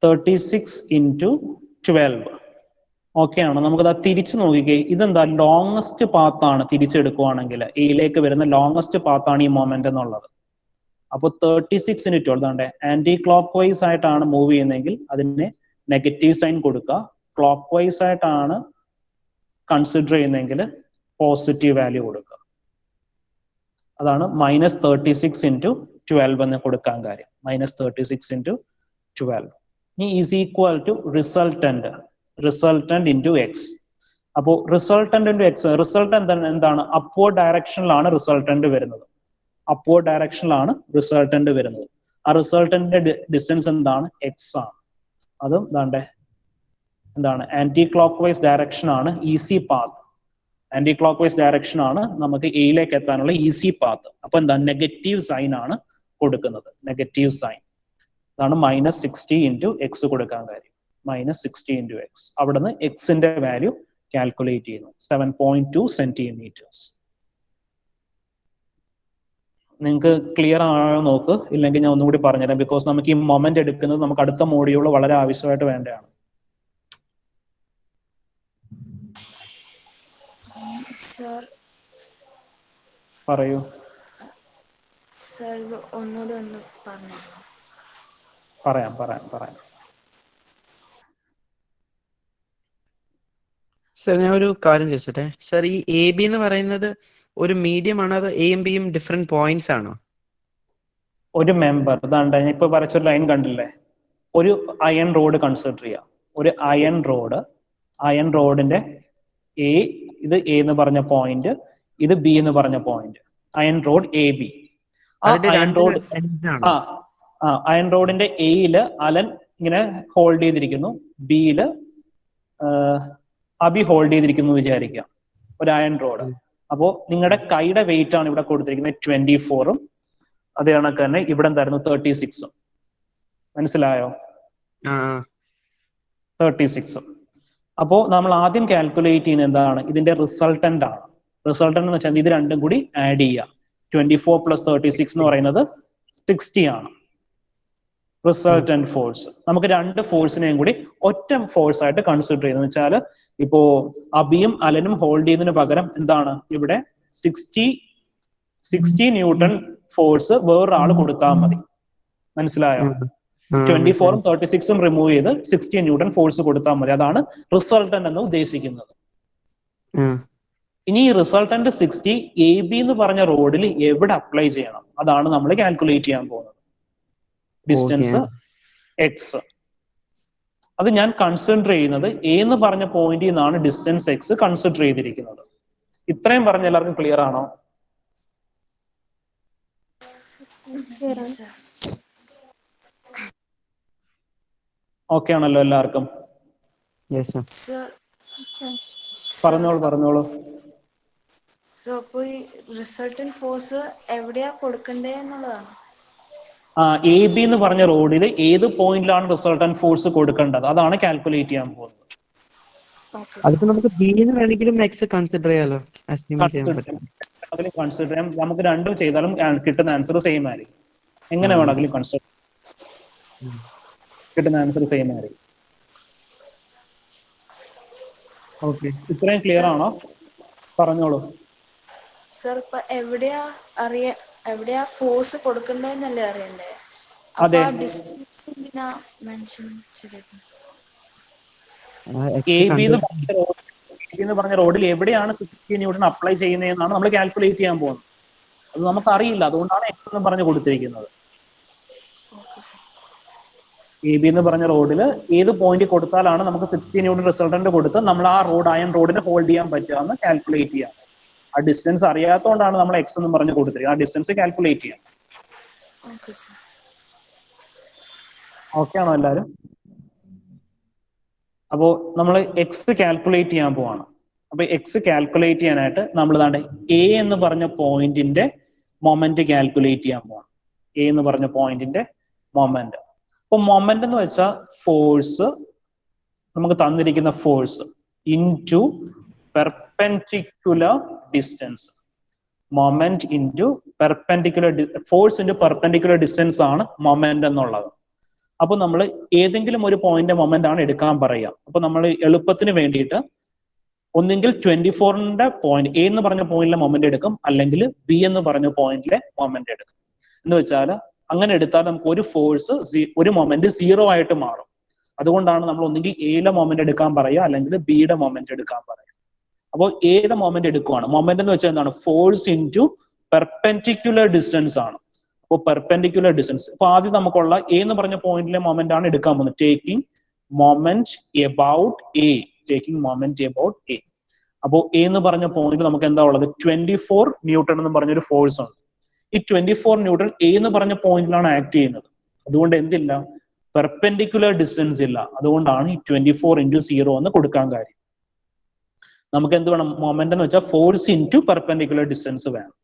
Speaker 1: 36 × 12. ഓക്കെ ആണോ? നമുക്കത് തിരിച്ചു നോക്കിക്കേ. ഇതെന്താ? ലോങ്സ്റ്റ് പാത്താണ്. തിരിച്ചെടുക്കുവാണെങ്കിൽ എയിലേക്ക് വരുന്ന ലോങ്സ്റ്റ് പാത്താണ് ഈ മൊമെന്റ് എന്നുള്ളത്. അപ്പോൾ 36 × 12 ആന്റി ക്ലോക്ക് വൈസ് ആയിട്ടാണ് മൂവ് ചെയ്യുന്നതെങ്കിൽ അതിന് നെഗറ്റീവ് സൈൻ കൊടുക്കുക. ക്ലോക്ക് വൈസ് ആയിട്ടാണ് കൺസിഡർ ചെയ്യുന്നതെങ്കിൽ പോസിറ്റീവ് വാല്യൂ കൊടുക്കുക. അതാണ് -36 × 12 എന്ന് കൊടുക്കാൻ കാര്യം. -36 × 12 is equal to resultant × X. അപ്പോൾ റിസൾട്ടന്റ് × എക്സ്, റിസൾട്ടന്റ് എന്താണ്? അപ്വേർഡ് ഡയറക്ഷനിലാണ് റിസൾട്ടന്റ് വരുന്നത്. അപ്വേർഡ് ഡയറക്ഷനിലാണ് റിസൾട്ടന്റ് വരുന്നത്. ആ റിസൾട്ടന്റിന്റെ ഡിസ്റ്റൻസ് എന്താണ്? എക്സ് ആണ്. അതും എന്താണ്? ആന്റി ക്ലോക്ക് വൈസ് ഡയറക്ഷൻ ആണ് easy path. Anticlockwise direction ആണ് നമുക്ക് എയിലേക്ക് എത്താനുള്ള ഈസി പാത്ത്. അപ്പൊ എന്താ? നെഗറ്റീവ് സൈൻ ആണ് കൊടുക്കുന്നത്. Negative sign. അതാണ് -60 × എക്സ് കൊടുക്കാൻ കാര്യം. -60 × എക്സ്. അവിടുന്ന് എക്സിന്റെ വാല്യൂ കാൽക്കുലേറ്റ് ചെയ്യുന്നു. 7.2 സെന്റിമീറ്റേഴ്സ്. നിങ്ങൾക്ക് ക്ലിയർ ആണോ നോക്ക്. ഇല്ലെങ്കിൽ ഞാൻ ഒന്നുകൂടി പറഞ്ഞുതരാം. ബിക്കോസ് നമുക്ക് ഈ മൊമെന്റ് എടുക്കുന്നത് നമുക്ക് അടുത്ത മോഡ്യൂൾ വളരെ ആവശ്യമായിട്ട് വേണ്ടതാണ്.
Speaker 4: സർ
Speaker 1: പറയൂ.
Speaker 4: സർ ഇത് ഒന്നുകൂടി ഒന്ന് പറഞ്ഞു.
Speaker 1: പറയാം.
Speaker 3: സർ, ഞാൻ ഒരു കാര്യം ചോദിച്ചോട്ടെ. സർ, ഈ എ ബി എന്ന് പറയുന്നത് ഒരു മീഡിയം ആണോ അതോ എയും ബിയും ഡിഫറെന്റ് പോയിന്റ്സ് ആണോ?
Speaker 1: ഒരു മെമ്പർ ഞാൻ ഇപ്പൊ വരച്ചൊരു ലൈൻ കണ്ടില്ലേ? ഒരു അയൺ റോഡ് കൺസിഡർ ചെയ്യാം. ഒരു അയൺ റോഡിന്റെ ഇത് എ എന്ന് പറഞ്ഞ പോയിന്റ്, ഇത് ബി എന്ന് പറഞ്ഞ point. Iron road A B. ആ അയൺ റോഡ് അയൺ റോഡിന്റെ എയില് അലൻ ഇങ്ങനെ ഹോൾഡ് ചെയ്തിരിക്കുന്നു, ബിയില് അബി ഹോൾഡ് ചെയ്തിരിക്കുന്നു വിചാരിക്കാം, ഒരു അയൺ റോഡ്. അപ്പോ നിങ്ങളുടെ കൈയുടെ വെയിറ്റ് ആണ് ഇവിടെ കൊടുത്തിരിക്കുന്നത് 24ഉം അതേ കണക്ക് തന്നെ ഇവിടെ എന്തായിരുന്നു 36ഉം. മനസ്സിലായോ? 36. അപ്പോ നമ്മൾ ആദ്യം കാൽക്കുലേറ്റ് ചെയ്യുന്നത് എന്താണ്? ഇതിന്റെ റിസൾട്ടന്റ് ആണ്. റിസൾട്ടന്റ് എന്ന് വെച്ചാൽ ഇത് രണ്ടും കൂടി ആഡ് ചെയ്യുക. 24 + 36 എന്ന് പറയുന്നത് 60 ആണ് റിസൾട്ടന്റ് ഫോഴ്സ്. നമുക്ക് രണ്ട് ഫോഴ്സിനെയും കൂടി ഒറ്റ ഫോഴ്സ് ആയിട്ട് കൺസിഡർ ചെയ്യുന്നത് വെച്ചാൽ ഇപ്പോ അബിയും അലനും ഹോൾഡ് ചെയ്യുന്നതിന് പകരം എന്താണ് ഇവിടെ 60 ന്യൂട്ടൺ ഫോഴ്സ് വേറൊരാൾ കൊടുത്താൽ മതി. മനസ്സിലായോ? 24ഉം 36ഉം റിമൂവ് ചെയ്ത് 60 ന്യൂട്ടൺ ഫോഴ്സ് കൊടുത്താൽ മതി. അതാണ് റിസൾട്ടന്റ് എന്ന് ഉദ്ദേശിക്കുന്നത്. ഇനി ഈ റിസൾട്ടന്റ് 60 AB എന്ന് പറഞ്ഞ റോഡിൽ എവിടെ അപ്ലൈ ചെയ്യണം? അതാണ് നമ്മൾ കാൽക്കുലേറ്റ് ചെയ്യാൻ പോകുന്നത്. Distance X. അത് ഞാൻ കൺസിഡർ ചെയ്യുന്നത് എ എന്ന് പറഞ്ഞ പോയിന്റിൽ നിന്നാണ് ഡിസ്റ്റൻസ് എക്സ് കൺസിഡർ ചെയ്തിരിക്കുന്നത്. ഇത്രയും പറഞ്ഞ എല്ലാവർക്കും ക്ലിയർ ആണോ? ഓക്കെ ആണല്ലോ എല്ലാവർക്കും? പറഞ്ഞോളൂ.
Speaker 4: അപ്പൊ ഈ റിസൾട്ടന്റ് ഫോഴ്സ് എവിടെയാ കൊടുക്കണ്ടേ എന്നുള്ളതാണ്.
Speaker 1: എ ബി എന്ന് പറഞ്ഞ റോഡിൽ ഏത് പോയിന്റിലാണ് റിസൾട്ടന്റ് ഫോഴ്സ് കൊടുക്കേണ്ടത് അതാണ് കാൽക്കുലേറ്റ് ചെയ്യാൻ പോകുന്നത്.
Speaker 3: അതിപ്പോ നമുക്ക് ബിന്ന് വേണമെങ്കിലും എക്സ് കൺസിഡർ ചെയ്യാലോ.
Speaker 1: അതിൽ കൺസിഡർ ചെയ്യാം. നമുക്ക് രണ്ടും ചെയ്താലും കിട്ടുന്ന ആൻസർ സെയിം ആയിരിക്കും. എങ്ങനെ വേണമെങ്കിലും കൺസിഡർ കിട്ടുന്ന ആൻസർ സെയിം ആയിരിക്കും. ഓക്കെ, ഇത്രയും ക്ലിയർ ആണോ? പറഞ്ഞോളൂ.
Speaker 4: സർ, ഇപ്പൊ എവിടെയാ ഫോഴ്സ് കൊടുക്കണ്ടേന്നല്ലേ അറിയണ്ടേ?
Speaker 1: അതെ.
Speaker 4: ഡിസ്റ്റൻസ് എന്തിനാ മെൻഷൻ ചെയ്തേക്കുന്നത്?
Speaker 1: എ ബി എന്ന് പറഞ്ഞ റോഡിൽ എവിടെയാണ് 60 ന്യൂട്ടൺ അപ്ലൈ ചെയ്യുന്നതെന്നാണ് നമ്മൾ കാൽക്കുലേറ്റ് ചെയ്യാൻ പോകുന്നത്. അത് നമുക്ക് അറിയില്ല, അതുകൊണ്ടാണ് എക്സ് എന്ന് പറഞ്ഞ് കൊടുത്തിരിക്കുന്നത്. എ ബി എന്ന് പറഞ്ഞ റോഡിൽ ഏത് പോയിന്റ് കൊടുത്താലാണ് നമുക്ക് 60 ന്യൂട്ടൺ റിസൾട്ടന്റ് കൊടുത്ത് നമ്മൾ ആ റോഡ് അയൺ റോഡിനെ ഹോൾഡ് ചെയ്യാൻ പറ്റുക എന്ന് കാൽക്കുലേറ്റ് ചെയ്യാം. ആ ഡിസ്റ്റൻസ് അറിയാത്തതുകൊണ്ടാണ് നമ്മൾ എക്സ് എന്ന് പറഞ്ഞ് കൊടുത്തിരിക്കുന്നത്. ആ ഡിസ്റ്റൻസ് കാൽക്കുലേറ്റ് ചെയ്യാം. ഓക്കെ ആണോ എല്ലാവരും? അപ്പോ നമ്മൾ എക്സ് കാൽക്കുലേറ്റ് ചെയ്യാൻ പോവാണ്. അപ്പൊ എക്സ് കാൽക്കുലേറ്റ് ചെയ്യാനായിട്ട് നമ്മൾ ദാണ്ടെ എ എന്ന് പറഞ്ഞ പോയിന്റിന്റെ മൊമെന്റ് കാൽക്കുലേറ്റ് ചെയ്യാൻ പോവാണ്. എ എന്ന് പറഞ്ഞ പോയിന്റിന്റെ മൊമെന്റ്. അപ്പൊ മൊമെന്റ് എന്ന് വെച്ചാൽ ഫോഴ്സ്, നമുക്ക് തന്നിരിക്കുന്ന force into perpendicular distance. Moment into perpendicular force into perpendicular distance ആണ് മൊമെന്റ് എന്നുള്ളത്. അപ്പൊ നമ്മൾ ഏതെങ്കിലും ഒരു പോയിന്റ് മൊമെന്റ് ആണ് എടുക്കാൻ പറയുക. അപ്പൊ നമ്മൾ എളുപ്പത്തിന് വേണ്ടിയിട്ട് ഒന്നെങ്കിൽ 24ന്റെ പോയിന്റ് എ എന്ന് പറഞ്ഞ പോയിന്റിലെ മൊമെന്റ് എടുക്കും, അല്ലെങ്കിൽ ബി എന്ന് പറഞ്ഞ പോയിന്റിലെ മൊമെന്റ് എടുക്കും. എന്ന് വെച്ചാൽ അങ്ങനെ എടുത്താൽ നമുക്ക് ഒരു ഫോഴ്സ് ഒരു മൊമെന്റ് 0 ആയിട്ട് മാറും. അതുകൊണ്ടാണ് നമ്മൾ ഒന്നെങ്കിൽ എയുടെ മൊമെന്റ് എടുക്കാൻ പറയുക, അല്ലെങ്കിൽ ബിയുടെ മൊമെന്റ് എടുക്കാൻ പറയുക. അപ്പോൾ എയുടെ മൊമെന്റ് എടുക്കുവാണ്. മൊമെന്റ് എന്ന് വെച്ചാൽ എന്താണ്? ഫോഴ്സ് ഇൻറ്റു പെർപെൻഡിക്കുലർ ഡിസ്റ്റൻസ് ആണ്. അപ്പോൾ പെർപെൻഡിക്കുലർ ഡിസ്റ്റൻസ്. അപ്പൊ ആദ്യം നമുക്കുള്ള എ എന്ന് പറഞ്ഞ പോയിന്റിലെ മൊമെന്റ് ആണ് എടുക്കാൻ പോകുന്നത്. Taking moment about A. Taking moment about A. അപ്പോൾ എ എന്ന് പറഞ്ഞ പോയിന്റ് നമുക്ക് എന്താ ഉള്ളത്? 24 ന്യൂട്ടൺ എന്ന് പറഞ്ഞൊരു ഫോഴ്സ് ഉണ്ട്. ഈ 24 ന്യൂട്ടൺ എ എന്ന് പറഞ്ഞ പോയിന്റിലാണ് ആക്ട് ചെയ്യുന്നത്. അതുകൊണ്ട് എന്തില്ല? പെർപെൻഡിക്കുലർ ഡിസ്റ്റൻസ് ഇല്ല. അതുകൊണ്ടാണ് ഈ 24 × 0 എന്ന് കൊടുക്കാൻ കാര്യം. നമുക്ക് എന്ത് വേണം? മൊമെന്റ് എന്ന് വെച്ചാൽ ഫോഴ്സ് ഇൻറ്റു പെർപെൻഡിക്കുലർ ഡിസ്റ്റൻസ് വേണം.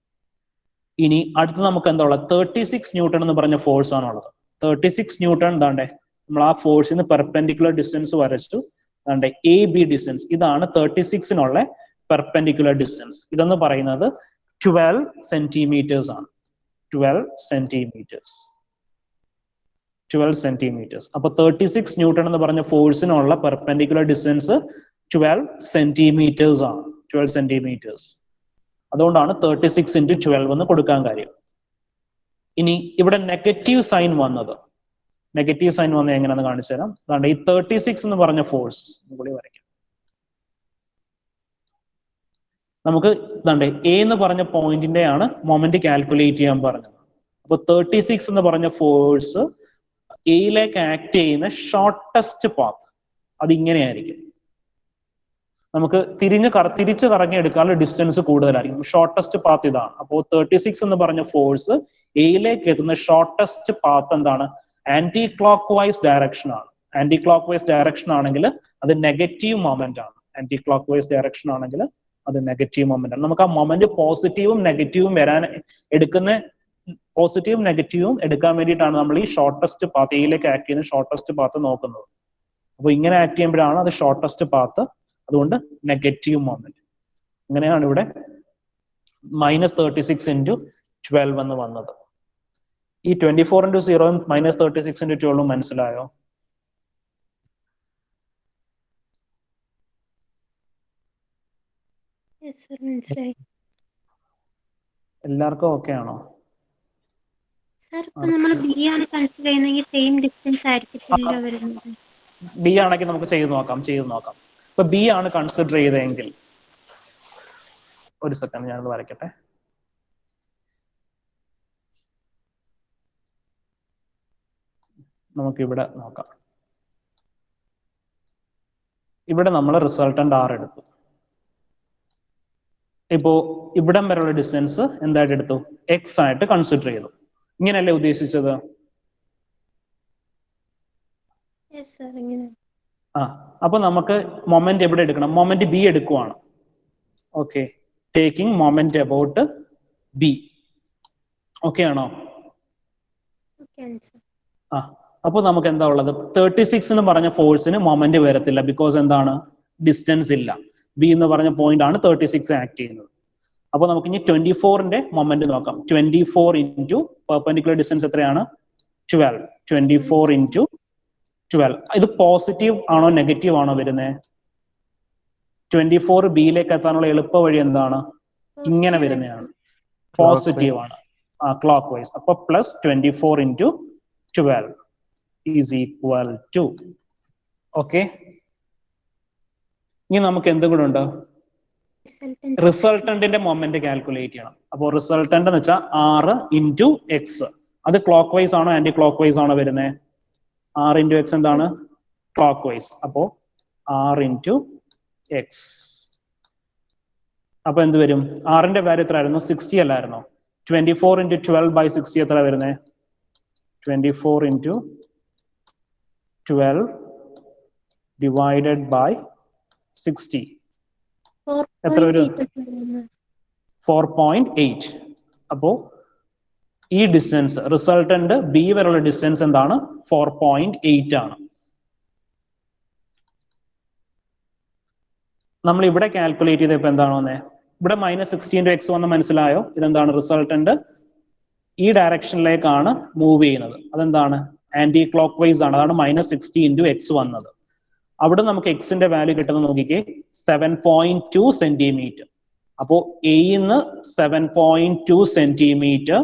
Speaker 1: ഇനി അടുത്ത് നമുക്ക് എന്താ ഉള്ളത്? 36 ന്യൂട്ടൺ എന്ന് പറഞ്ഞ ഫോഴ്സ് ആണുള്ളത്. 36 ന്യൂട്ടൺ എന്താണ്ടേ നമ്മൾ ആ ഫോഴ്സിന് പെർപെൻഡിക്കുലർ ഡിസ്റ്റൻസ് വരച്ചു. അതാണ്ട് എ ബി ഡിസ്റ്റൻസ്. ഇതാണ് 36നുള്ള പെർപെൻഡിക്കുലർ ഡിസ്റ്റൻസ്. ഇതെന്ന് പറയുന്നത് 12 സെന്റിമീറ്റേഴ്സ് ആണ്. 12 സെന്റിമീറ്റേഴ്സ്. അപ്പൊ 36 ന്യൂട്ടൺ എന്ന് പറഞ്ഞ ഫോഴ്സിനുള്ള പെർപെൻഡിക്കുലർ ഡിസ്റ്റൻസ് 12 സെന്റിമീറ്റേഴ്സ് ആണ്. 12 സെന്റിമീറ്റേഴ്സ്. അതുകൊണ്ടാണ് 36 × 12 എന്ന് കൊടുക്കാൻ കാര്യം. ഇനി ഇവിടെ നെഗറ്റീവ് സൈൻ വന്നത്, നെഗറ്റീവ് സൈൻ വന്നത് എങ്ങനെയാണെന്ന് കാണിച്ചു തരാം. അതാണ്ട് ഈ 36 എന്ന് പറഞ്ഞ ഫോഴ്സ് കൂടി വരയ്ക്കാം. നമുക്ക് ഇതാണ്ട് എ എന്ന് പറഞ്ഞ പോയിന്റിന്റെ ആണ് മൊമെന്റ് കാൽക്കുലേറ്റ് ചെയ്യാൻ പറഞ്ഞത്. അപ്പൊ 36 എന്ന് പറഞ്ഞ ഫോഴ്സ് എയിലേക്ക് ആക്ട് ചെയ്യുന്ന ഷോർട്ടസ്റ്റ് പാത്ത് അത് ഇങ്ങനെയായിരിക്കും. നമുക്ക് തിരിച്ച് കറങ്ങി എടുക്കാനുള്ള ഡിസ്റ്റൻസ് കൂടുതലായിരിക്കും. ഷോർട്ടസ്റ്റ് പാത്ത് ഇതാണ്. അപ്പോൾ 36 എന്ന് പറഞ്ഞ ഫോഴ്സ് എയിലേക്ക് എത്തുന്ന ഷോർട്ടസ്റ്റ് പാത്ത് എന്താണ്? ആന്റി ക്ലോക്ക് വൈസ് ഡയറക്ഷൻ ആണ്. ആന്റി ക്ലോക്ക് വൈസ് ഡയറക്ഷൻ ആണെങ്കിൽ അത് നെഗറ്റീവ് മൊമെന്റ് ആണ്. ആന്റി ക്ലോക്ക് വൈസ് ഡയറക്ഷൻ ആണെങ്കിൽ അത് നെഗറ്റീവ് മൊമെന്റ് ആണ്. നമുക്ക് ആ മൊമെന്റ് പോസിറ്റീവും നെഗറ്റീവും പോസിറ്റീവും നെഗറ്റീവും എടുക്കാൻ വേണ്ടിയിട്ടാണ് നമ്മൾ ഈ ഷോർട്ടസ്റ്റ് പാത്ത്, എയിലേക്ക് ആക്ട് ചെയ്യുന്ന ഷോർട്ടസ്റ്റ് പാത്ത് നോക്കുന്നത്. അപ്പോൾ ഇങ്ങനെ ആക്ട് ചെയ്യുമ്പോഴാണ് അത് ഷോർട്ടസ്റ്റ് പാത്ത്. അതുകൊണ്ട് നെഗറ്റീവ് മൊമെന്റ്. അങ്ങനെയാണ് ഇവിടെ -36 × 12 എന്ന് വന്നത്. ഈ 24 × 0 -36 × 12 മനസ്സിലായോ? എല്ലാവർക്കും ഓക്കെ ആണോ? ബി ആണെങ്കിൽ നമുക്ക് ചെയ്ത് നോക്കാം. ഇപ്പൊ ബി ആണ് കൺസിഡർ ചെയ്തതെങ്കിൽ, ഒരു സെക്കൻഡ് ഞാനത് വരയ്ക്കട്ടെ. നമുക്കിവിടെ നോക്കാം. ഇവിടെ നമ്മൾ റിസൾട്ടന്റ് R എടുത്തു. ഇപ്പോ ഇവിടം വരെയുള്ള ഡിസ്റ്റൻസ് എന്തായിട്ട് എടുത്തു? X ആയിട്ട് കൺസിഡർ ചെയ്തു. ഇങ്ങനെയല്ലേ ഉദ്ദേശിച്ചത്? അപ്പൊ നമുക്ക് മൊമെന്റ് എവിടെ എടുക്കണം? മൊമെന്റ് ബി എടുക്കുവാണ്. Okay, taking moment about B. Okay ആണോ? അപ്പൊ നമുക്ക് എന്താ ഉള്ളത്? 36 എന്ന് പറഞ്ഞ ഫോഴ്സിന് മൊമെന്റ് വരത്തില്ല. ബിക്കോസ് എന്താണ്? ഡിസ്റ്റൻസ് ഇല്ല. ബി എന്ന് പറഞ്ഞ പോയിന്റ് ആണ് 36 ആക്ട് ചെയ്യുന്നത്. അപ്പൊ നമുക്ക് ഇനി 24ന്റെ മൊമെന്റ് നോക്കാം. 24 × പെർപെൻഡിക്കുലർ ഡിസ്റ്റൻസ് എത്രയാണ്? 12. 24 × 12. ഇത് പോസിറ്റീവ് ആണോ നെഗറ്റീവ് ആണോ വരുന്നത്? 24 ബിയിലേക്ക് എത്താനുള്ള എളുപ്പ വഴി എന്താണ്? ഇങ്ങനെ വരുന്നതാണ്. പോസിറ്റീവ് ആണ്. Clock vice. അപ്പൊ +24 × 12 ഈസ് ഈക്വൽ ടു. ഓക്കെ, ഇനി നമുക്ക് എന്തും കൂടെ ഉണ്ട്? റിസൾട്ടന്റിന്റെ മൊമെന്റ് കാൽക്കുലേറ്റ് ചെയ്യണം. അപ്പോൾ റിസൾട്ടന്റ് എന്ന് വെച്ചാൽ R × X. അത് ക്ലോക്ക് വൈസ് ആണോ ആന്റി ക്ലോക്ക് വൈസ് ആണോ വരുന്നത്? R × X എന്താണ്? Clock vice. അപ്പോ R × X. അപ്പൊ എന്ത് വരും? R ന്റെ വാല്യൂ എത്ര ആയിരുന്നു? 60 അല്ലായിരുന്നോ? 24 × 12/60 എത്ര വരുന്നത്? 24 × 12 divided by 60 എത്ര വരും? 4.8. അപ്പോ ഈ ഡിസ്റ്റൻസ് റിസൾട്ടന്റ് ബി വരെയുള്ള ഡിസ്റ്റൻസ് എന്താണ്? 4.8 ആണ്. നമ്മൾ ഇവിടെ കാൽക്കുലേറ്റ് ചെയ്തപ്പോ എന്താണോ ഇവിടെ -16 × X വന്ന് മനസ്സിലായോ? ഇതെന്താണ്? റിസൾട്ടന്റ് ഈ ഡയറക്ഷനിലേക്കാണ് മൂവ് ചെയ്യുന്നത്. അതെന്താണ്? ആന്റി ക്ലോക്ക് വൈസ് ആണ്. അതാണ് -60 × X വന്നത്. അവിടെ നമുക്ക് എക്സിന്റെ വാല്യൂ കിട്ടുന്നത് നോക്കിക്കേ, 7.2 സെന്റിമീറ്റർ. അപ്പോ എന്ന് 7.2 സെന്റിമീറ്റർ,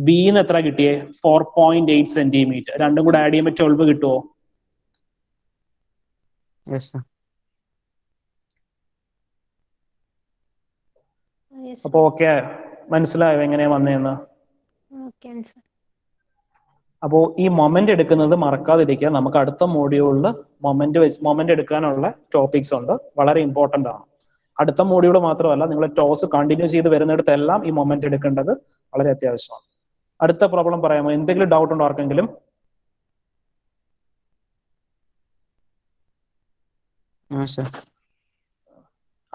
Speaker 1: ബിന്ന് എത്ര കിട്ടിയേ? 4.8 സെന്റിമീറ്റർ. രണ്ടും കൂടെ ആഡ് ചെയ്യുമ്പോൾ 12 കിട്ടുമോ? അപ്പൊ ഓക്കെ, മനസ്സിലായോ എങ്ങനെയാ വന്നതെന്ന്? അപ്പോ ഈ മൊമെന്റ് എടുക്കുന്നത് മറക്കാതിരിക്കുക. നമുക്ക് അടുത്ത മോഡ്യൂളിൽ മൊമെന്റ് എടുക്കാനുള്ള ടോപ്പിക്സ് ഉണ്ട്. വളരെ ഇമ്പോർട്ടന്റ് ആണ്. അടുത്ത മോഡ്യൂൾ മാത്രമല്ല, നിങ്ങൾ ടോസ് കണ്ടിന്യൂ ചെയ്ത് വരുന്നിടത്തെല്ലാം ഈ മൊമെന്റ് എടുക്കേണ്ടത് വളരെ അത്യാവശ്യമാണ്. അടുത്ത പ്രോബ്ലം പറയാമോ? എന്തെങ്കിലും ഡൗട്ട് ഉണ്ടോ ആർക്കെങ്കിലും?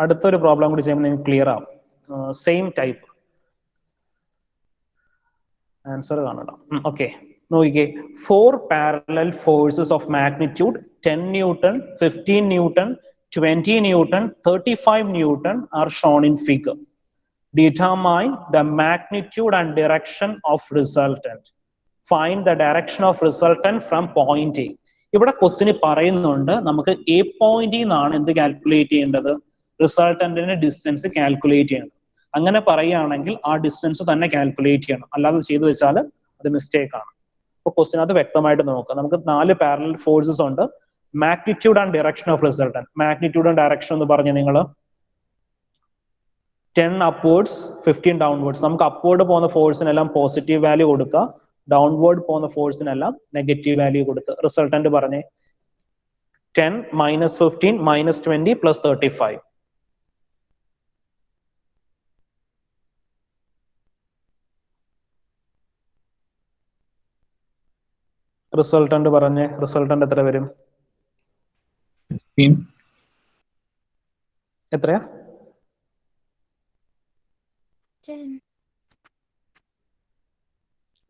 Speaker 1: അടുത്തൊരു പ്രോബ്ലം കൂടി ചെയ്യുമ്പോൾ നിങ്ങൾക്ക് ക്ലിയർ ആവും. സെയിം ടൈപ്പ് ആൻസർ കാണണം. ഓക്കെ, നോക്കിക്കേ. 4 parallel forces of magnitude 10 Newton, 15 Newton, 20 Newton, 35 Newton are shown in figure. Determine the magnitude and direction of resultant. Find the direction of resultant from point A. ഇവിടെ ക്വസ്റ്റിന് പറയുന്നുണ്ട് നമുക്ക് A പോയിന്റിൽ നിന്നാണ് എന്ത് calculate ചെയ്യേണ്ടത്? റിസൾട്ടന്റിന്റെ distance calculate ചെയ്യണം. അങ്ങനെ പറയുകയാണെങ്കിൽ ആ ഡിസ്റ്റൻസ് തന്നെ കാൽക്കുലേറ്റ് ചെയ്യണം. അല്ലാതെ ചെയ്തു വെച്ചാൽ അത് മിസ്റ്റേക്ക് ആണ്. അപ്പൊ ക്വസ്റ്റിനകത്ത് വ്യക്തമായിട്ട് നോക്കാം. നമുക്ക് 4 പാരലൽ ഫോഴ്സസ് ഉണ്ട്. Magnitude and direction of resultant. Magnitude and direction എന്ന് പറഞ്ഞ് നിങ്ങൾ 10 അപ്വേർഡ്സ് 15 ഡൗൺവേർഡ്സ്. നമുക്ക് അപ്വേർഡ് പോകുന്ന ഫോഴ്സിനെല്ലാം പോസിറ്റീവ് വാല്യൂ കൊടുക്കുക, ഡൗൺവേർഡ് പോകുന്ന ഫോഴ്സിനെല്ലാം നെഗറ്റീവ് വാല്യൂ കൊടുത്ത് റിസൾട്ടന്റ് പറഞ്ഞേ 10 minus 15 minus 20 plus 35. റിസൾട്ടന്റ് പറഞ്ഞേ, റിസൾട്ടന്റ് എത്ര വരും? എത്രയാ?
Speaker 2: 10.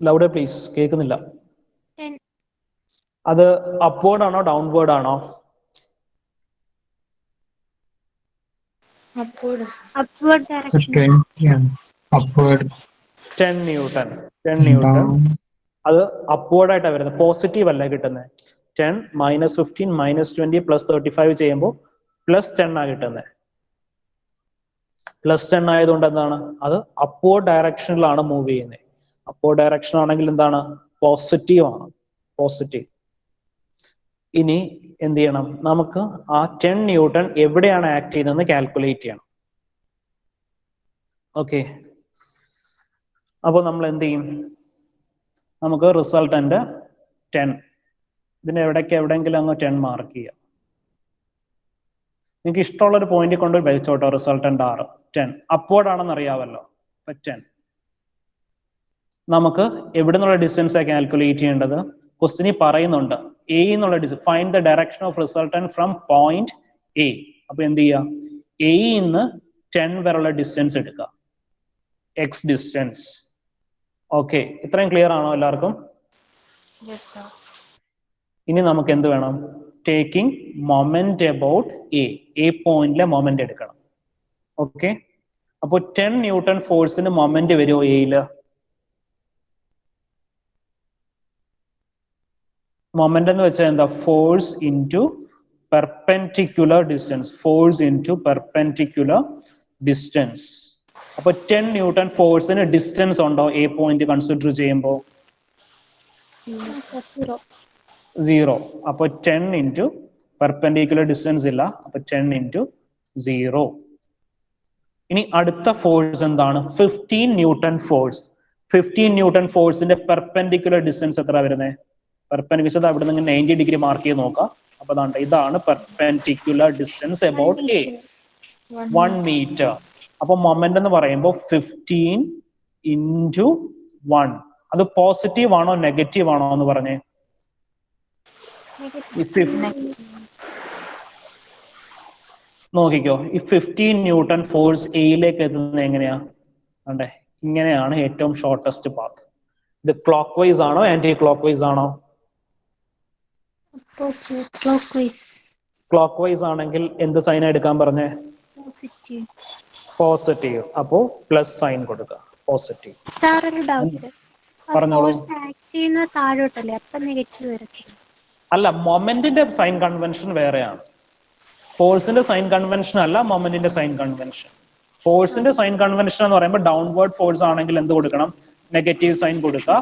Speaker 1: ലൗഡർ പ്ലീസ്, കേൾക്കുന്നില്ല.
Speaker 2: 10.
Speaker 1: അത് അപ്വേർഡ് ആണോ ഡൗൺവേർഡ് ആണോ?
Speaker 2: Upward direction.
Speaker 5: Upward.
Speaker 1: 10 newton. 10 newton. അത് അപ്വേർഡ് ആയിട്ടാണ് വരുന്നത്, പോസിറ്റീവ് അല്ല കിട്ടുന്നത്. 10 മൈനസ് 15 മൈനസ് 20 പ്ലസ് 35 ചെയ്യുമ്പോൾ പ്ലസ് 10 ആണ് കിട്ടുന്നത്. പ്ലസ് 10 ആയതുകൊണ്ട് എന്താണ്, അത് അപ്വേർഡ് ഡയറക്ഷനിലാണ് മൂവ് ചെയ്യുന്നത്. അപ്വേർഡ് ഡയറക്ഷൻ ആണെങ്കിൽ എന്താണ്, പോസിറ്റീവ് ആണ്, പോസിറ്റീവ്. ഇനി എന്ത് ചെയ്യണം, നമുക്ക് ആ 10 ന്യൂട്ടൺ എവിടെയാണ് ആക്ട് ചെയ്യുന്നതെന്ന് കാൽക്കുലേറ്റ് ചെയ്യണം. ഓക്കെ, അപ്പോൾ നമ്മൾ എന്ത് ചെയ്യും, നമുക്ക് റിസൾട്ടന്റ് 10, ഇതിന് എവിടെയെങ്കിലും അങ്ങ് 10 മാർക്ക് ചെയ്യാം. നിങ്ങൾക്ക് ഇഷ്ടമുള്ള ഒരു പോയിന്റ് കൊണ്ട് വെച്ചോട്ടോ. റിസൾട്ടന്റ് 10 അപ്വേർഡ് ആണെന്ന് അറിയാമല്ലോ. 10 നമുക്ക് എവിടെ നിന്നുള്ള ഡിസ്റ്റൻസ് കാൽക്കുലേറ്റ് ചെയ്യേണ്ടത്? ക്വസ്റ്റിനിൽ പറയുന്നുണ്ട് എ എന്നുള്ള distance, find the direction of resultant from point A. അപ്പൊ എന്ത് ചെയ്യുക, എയിൽ നിന്ന് 10 വരെയുള്ള ഡിസ്റ്റൻസ് എടുക്കുക, എക്സ് ഡിസ്റ്റൻസ്. ഓക്കെ, ഇത്രയും ക്ലിയർ ആണോ എല്ലാവർക്കും? ഇനി നമുക്ക് എന്ത് വേണം, ടേക്കിംഗ് മൊമെന്റ് അബൌട്ട് എ പോയിന്റിലെ മൊമെന്റ് എടുക്കണം. ഓക്കെ, അപ്പോൾ 10 ന്യൂട്ടൺ ഫോഴ്സിന് മൊമെന്റ് വരുമോ എയില്? മൊമെന്റ് എന്ന് വെച്ചാൽ എന്താ, force into perpendicular distance, force into perpendicular distance. അപ്പൊ 10 ന്യൂട്ടൺ ഫോഴ്സിന് ഡിസ്റ്റൻസ് ഉണ്ടോ എ പോയിന്റ് കൺസിഡർ ചെയ്യുമ്പോൾ? 0. അപ്പൊ 10 ഇൻറ്റു പെർപെൻഡിക്കുലർ ഡിസ്റ്റൻസ് ഇല്ല, അപ്പൊ 10 ഇൻറ്റു 0. ഇനി അടുത്ത ഫോഴ്സ് എന്താണ്, 15 ന്യൂട്ടൺ ഫോഴ്സ്. 15 ന്യൂട്ടൺ ഫോഴ്സിന്റെ പെർപെൻഡിക്കുലർ ഡിസ്റ്റൻസ് എത്ര വരുന്നത്? പെർപെൻഡിക്കുലർ അവിടെ നിന്ന് 90 ഡിഗ്രി മാർക്ക് ചെയ്ത് നോക്കാം. അപ്പൊ ഇതാണ് perpendicular distance about A, 1 metre. അപ്പൊ മൊമെന്റ് എന്ന് പറയുമ്പോൾ 15 ഇൻറ്റു 1. അത് പോസിറ്റീവ് ആണോ നെഗറ്റീവ് ആണോ എന്ന് പറഞ്ഞേ? നോക്കിക്കോ, ഈ 15 ന്യൂട്ടൺ ഫോഴ്സ് എയിലേക്ക് എത്തുന്നത് എങ്ങനെയാ? അതെ, ഇങ്ങനെയാണ് ഏറ്റവും ഷോർട്ടസ്റ്റ് പാത്ത്. ഇത് ക്ലോക്ക് വൈസ് ആണോ ആന്റി ക്ലോക്ക് വൈസ് ആണോ? ക്ലോക്ക് വൈസ് ആണെങ്കിൽ എന്ത് സൈൻ എടുക്കാൻ പറഞ്ഞേ? പോസിറ്റീവ്. അപ്പോ പ്ലസ് സൈൻ കൊടുക്കുക, പോസിറ്റീവ്. പറഞ്ഞോളൂ. അല്ല, മൊമെന്റിന്റെ സൈൻ കൺവെൻഷൻ വേറെയാണ്. ഫോഴ്സിന്റെ സൈൻ കൺവെൻഷൻ അല്ല മൊമെന്റിന്റെ സൈൻ കൺവെൻഷൻ. ഫോഴ്സിന്റെ സൈൻ കൺവെൻഷൻ എന്ന് പറയുമ്പോൾ ഡൗൺവേർഡ് ഫോഴ്സ് ആണെങ്കിൽ എന്ത് കൊടുക്കണം? നെഗറ്റീവ് സൈൻ കൊടുക്കുക.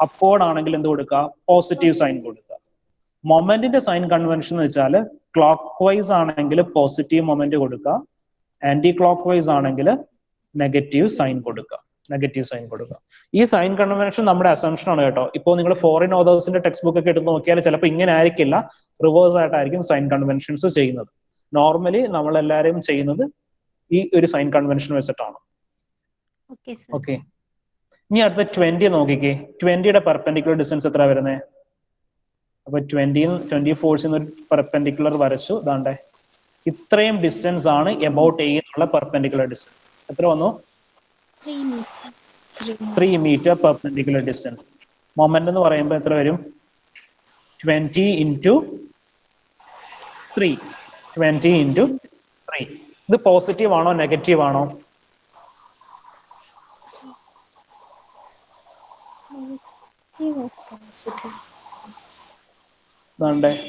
Speaker 1: അപ്വേർഡ് ആണെങ്കിൽ എന്ത് കൊടുക്കുക? പോസിറ്റീവ് സൈൻ കൊടുക്കുക. മൊമെന്റിന്റെ സൈൻ കൺവെൻഷൻ എന്ന് വെച്ചാൽ ക്ലോക്ക് വൈസ് ആണെങ്കിൽ പോസിറ്റീവ് മൊമെന്റ് കൊടുക്കുക, ആന്റി ക്ലോക്ക് വൈസ് ആണെങ്കിൽ നെഗറ്റീവ് സൈൻ കൊടുക്കുക, നെഗറ്റീവ് സൈൻ കൊടുക്കുക. ഈ സൈൻ കൺവെൻഷൻ നമ്മുടെ അസംഷൻ ആണ് കേട്ടോ. ഇപ്പോൾ നിങ്ങൾ ഫോറിൻ ഓതേഴ്സിന്റെ ടെക്സ്റ്റ് ബുക്ക് ഒക്കെ എടുത്ത് നോക്കിയാൽ ചിലപ്പോൾ ഇങ്ങനെ ആയിരിക്കില്ല, റിവേഴ്സ് ആയിട്ടായിരിക്കും സൈൻ കൺവെൻഷൻസ് ചെയ്യുന്നത്. നോർമലി നമ്മളെല്ലാവരും ചെയ്യുന്നത് ഈ ഒരു സൈൻ കൺവെൻഷൻ വെച്ചിട്ടാണ്. ഓക്കെ, ഇനി അടുത്ത 20 നോക്കിക്കേ. 20യുടെ പെർപെൻഡിക്കുലർ ഡിസ്റ്റൻസ് എത്ര വരുന്നത്? അപ്പൊ 20 ഫോഴ്സിൽ നിന്ന് ഒരു പെർപെൻഡിക്കുലർ വരച്ചു. ഇതാണ്ടേ, ഇത്രയും ഡിസ്റ്റൻസ് ആണ് എബൌട്ട് എ എന്നുള്ള പെർപെൻഡിക്കുലർ ഡിസ്റ്റൻസ്. എത്ര വന്നു? 3 മീറ്റർ പെർപെൻഡിക്കുലർ ഡിസ്റ്റൻസ്. മൊമെന്റ് എന്ന് പറയുമ്പോൾ എത്ര വരും? 20 ഇൻറ്റു 3. 20 ഇൻറ്റു 3. ഇത് പോസിറ്റീവ് ആണോ നെഗറ്റീവ് ആണോ?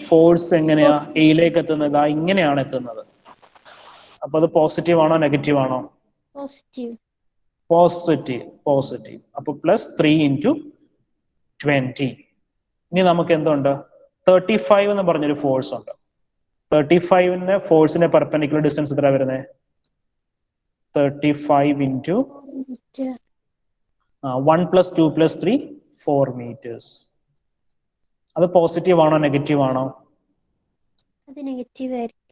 Speaker 1: ഫോഴ്സ് എങ്ങനെയാ എയിലേക്ക് എത്തുന്നത്? ഇങ്ങനെയാണ് എത്തുന്നത്. അപ്പൊ അത് പോസിറ്റീവ് ആണോ നെഗറ്റീവ് ആണോ? പോസിറ്റീവ്. അപ്പൊ പ്ലസ് 3 ഇൻറ്റു 20. ഇനി നമുക്ക് എന്തുണ്ട്? 35 എന്ന് പറഞ്ഞൊരു ഫോഴ്സ് ഉണ്ട്. 35ന്റെ ഫോഴ്സിന്റെ പെർപെൻഡിക്കുലർ ഡിസ്റ്റൻസ് എത്ര വരുന്നത്? 35 ഇൻറ്റു 1 + 2 + 3 4 meters. അത് പോസിറ്റീവ് ആണോ നെഗറ്റീവ് ആണോ?
Speaker 2: അത് നെഗറ്റീവ് ആയിരിക്കും.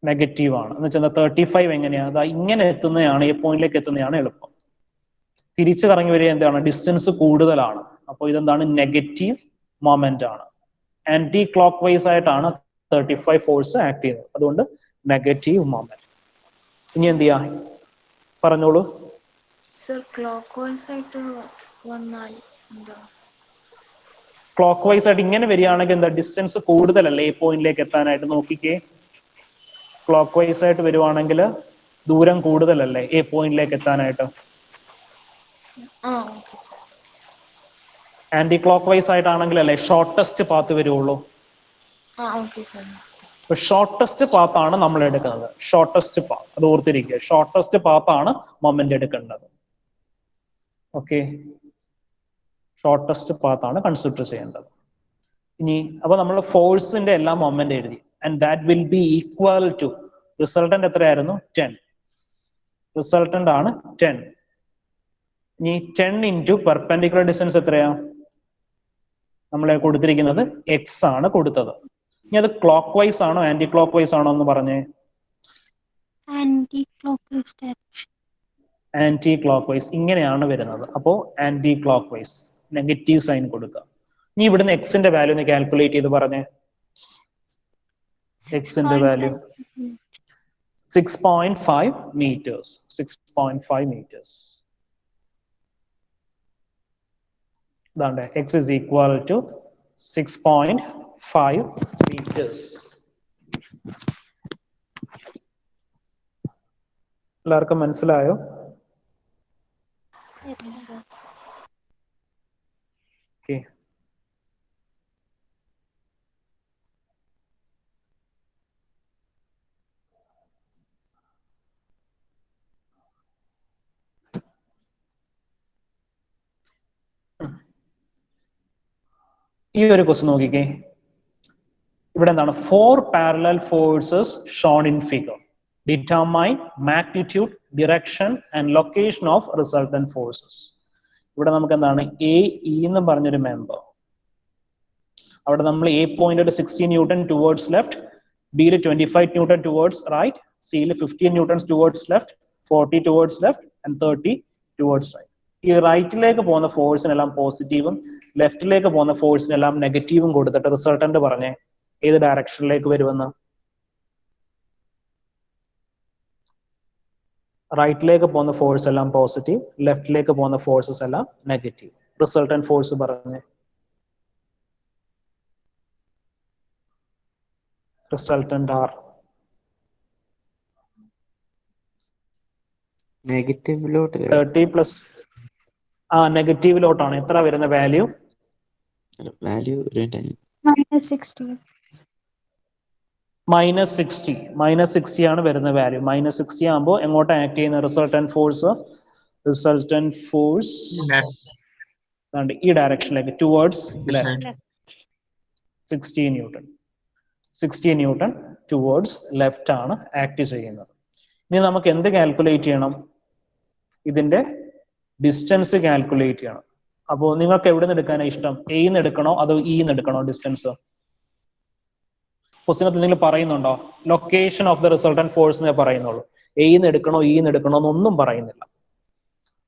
Speaker 1: നെഗറ്റീവ് ആണ് എന്ന് വെച്ചാൽ 35 എങ്ങനെയാണ് അതാ ഇങ്ങനെ എത്തുന്നതാണ് ഈ പോയിന്റിലേക്ക് എത്തുന്നതാണ് എളുപ്പം. തിരിച്ചു കറങ്ങി വരിക എന്താണ് ഡിസ്റ്റൻസ് കൂടുതലാണ്, അപ്പോൾ ഇതെന്താണ് നെഗറ്റീവ് മൊമെന്റ് ആണ്. ആന്റി ക്ലോക്ക് വൈസ് ആയിട്ടാണ് 35 ഫോഴ്സ് ആക്ട് ചെയ്യുന്നത്, അതുകൊണ്ട് നെഗറ്റീവ് മൊമെന്റ്. ഇനി എന്ത് ചെയ്യാ പറഞ്ഞോളൂ.
Speaker 4: സർ ക്ലോക്ക് വൈസ് ആയിട്ട് വന്നാൽ എന്താ?
Speaker 1: ക്ലോക്ക് വൈസ് ആയിട്ട് ഇങ്ങനെ വരികയാണെങ്കിൽ എന്താ ഡിസ്റ്റൻസ് കൂടുതലല്ലേ ഈ പോയിന്റിലേക്ക് എത്താനായിട്ട്. നോക്കിക്കേ, ക്ലോക്ക് വൈസ് ആയിട്ട് വരുവാണെങ്കിൽ ദൂരം കൂടുതലല്ലേ ഈ പോയിന്റിലേക്ക് എത്താനായിട്ട്.
Speaker 4: Okay sir.
Speaker 1: Anticlockwise ആയിട്ടാണെങ്കിലല്ലേ ഷോർട്ടസ്റ്റ് പാത്ത് വരുള്ളൂ.
Speaker 4: Okay sir.
Speaker 1: അപ്പൊ ഷോർട്ടസ്റ്റ് പാത്താണ് നമ്മൾ എടുക്കുന്നത്. ഷോർട്ടസ്റ്റ് പാത്ത് അത് ഓർത്തിരിക്കുക, ഷോർട്ടസ്റ്റ് പാത്താണ് മൊമെന്റ് എടുക്കേണ്ടത്. ഓക്കെ, ഷോർട്ടസ്റ്റ് പാത്താണ് കൺസിഡർ ചെയ്യേണ്ടത്. ഇനി അപ്പൊ നമ്മൾ ഫോഴ്സിന്റെ എല്ലാ മൊമെന്റ് എഴുതി. And that will be equal to resultant എത്രയായിരുന്നു 10. റിസൾട്ടന്റ് ആണ് 10. ഇനി 10 ഇൻറ്റു പെർപെൻഡിക്കുലർ ഡിസ്റ്റൻസ് എത്രയാ നമ്മളെ കൊടുത്തിരിക്കുന്നത്? എക്സ് ആണ് കൊടുത്തത്. ഇനി അത് ക്ലോക്ക് വൈസ് ആണോ ആന്റി ക്ലോക്ക് വൈസ് ആണോ എന്ന് പറഞ്ഞേ.
Speaker 2: Anticlockwise direction.
Speaker 1: Anticlockwise ഇങ്ങനെയാണ് വരുന്നത്. അപ്പോൾ anticlockwise negative sign കൊടുക്കുക. ഇനി ഇവിടുന്ന് എക്സിന്റെ വാല്യൂ ഒന്ന് കാൽക്കുലേറ്റ് ചെയ്ത് പറഞ്ഞേ. എക്സിന്റെ value 6.5 meters. 6.5 meters. X is equal to 6.5 meters. എല്ലാവർക്കും മനസ്സിലായോ? ഓക്കെ. ഈ ഒരു ക്വസ്റ്റ്യൻ നോക്കിക്കേ. ഇവിടെ എന്താണ്? 4 parallel forces shown in figure. Determine magnitude, direction and location of resultant forces. ഇവിടെ നമുക്ക് എന്താണ് എ ഇ എന്ന് പറഞ്ഞൊരു മെമ്പർ. അവിടെ നമ്മൾ A point 60 newton towards left, ബിയിൽ 25 ന്യൂട്ടൺ ടുവേർഡ്സ് റൈറ്റ്, സിയിൽ 15 newtons towards left, 40 towards left and 30 towards right. ഈ റൈറ്റിലേക്ക് പോകുന്ന ഫോഴ്സിനെല്ലാം പോസിറ്റീവും ലെഫ്റ്റിലേക്ക് പോകുന്ന ഫോഴ്സിനെല്ലാം നെഗറ്റീവും കൊടുത്തിട്ട് റിസൾട്ടന്റ് പറഞ്ഞേ ഏത് ഡയറക്ഷനിലേക്ക് വരുമെന്ന്. റൈറ്റിലേക്ക് പോകുന്ന ഫോഴ്സ് എല്ലാം പോസിറ്റീവ്, ലെഫ്റ്റിലേക്ക് പോകുന്ന ഫോഴ്സസ് എല്ലാം നെഗറ്റീവ്. റിസൾട്ടന്റ് ഫോഴ്സ് പറഞ്ഞേ. റിസൾട്ടന്റ് ആർ
Speaker 3: നെഗറ്റീവിലോട്ട്
Speaker 1: 30 പ്ലസ് നെഗറ്റീവിലോട്ടാണ്. എത്ര വരുന്ന വാല്യൂ?
Speaker 3: വാല്യൂ
Speaker 2: -60.
Speaker 1: -60 ആണ് വരുന്ന വാല്യൂ. -60 ആകുമ്പോൾ എങ്ങോട്ട് ആക്ട് ചെയ്യുന്ന റിസൾട്ടന്റ് ഫോഴ്സ്? റിസൾട്ടന്റ് ഫോഴ്സ് ഈ ഡയറക്ഷനിലേക്ക് towards left. 60 newton. 60 newton towards left ആണ് ആക്ട് ചെയ്യുന്നത്. ഇനി നമുക്ക് എന്ത് കാൽക്കുലേറ്റ് ചെയ്യണം? ഇതിന്റെ ഡിസ്റ്റൻസ് കാൽക്കുലേറ്റ് ചെയ്യണം. അപ്പോൾ നിങ്ങൾക്ക് എവിടെ നിന്ന് എടുക്കാനാണ് ഇഷ്ടം? എന്ന് എടുക്കണോ അതോ ഇന്ന് എടുക്കണോ ഡിസ്റ്റൻസ്? ക്വസ്റ്റിനകത്ത് എന്തെങ്കിലും പറയുന്നുണ്ടോ? Location of the resultant force എന്നേ പറയുന്നുള്ളൂ. എന്ന് എടുക്കണോ ഇന്ന് എടുക്കണോ എന്നൊന്നും പറയുന്നില്ല.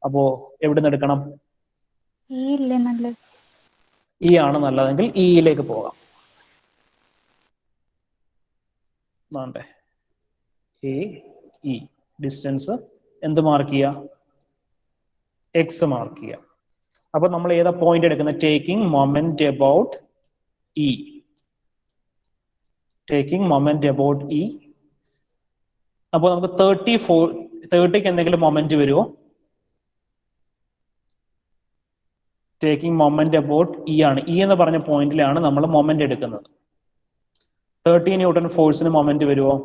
Speaker 1: അപ്പോ എവിടെ നിന്ന് എടുക്കണം? ഇ ആണ് നല്ലതെങ്കിൽ ഇയിലേക്ക് പോകാം. എ ഇ ഡിസ്റ്റൻസ് എന്ത് മാർക്ക് ചെയ്യുക? എക്സ് മാർക്ക് ചെയ്യുക. അപ്പൊ നമ്മൾ ഏതാ പോയിന്റ് എടുക്കുന്നത്? Taking moment about E. Taking moment about E. അപ്പോൾ നമുക്ക് 30ക്ക് എന്തെങ്കിലും മൊമെന്റ് വരുമോ? ടേക്കിംഗ് മൊമെന്റ് അബൌട്ട് ഇ ആണ്. ഇ എന്ന് പറഞ്ഞ പോയിന്റിലാണ് നമ്മൾ മൊമെന്റ് എടുക്കുന്നത്. 30 ന്യൂട്ടൺ ഫോഴ്സിന് മൊമെന്റ് വരുമോ?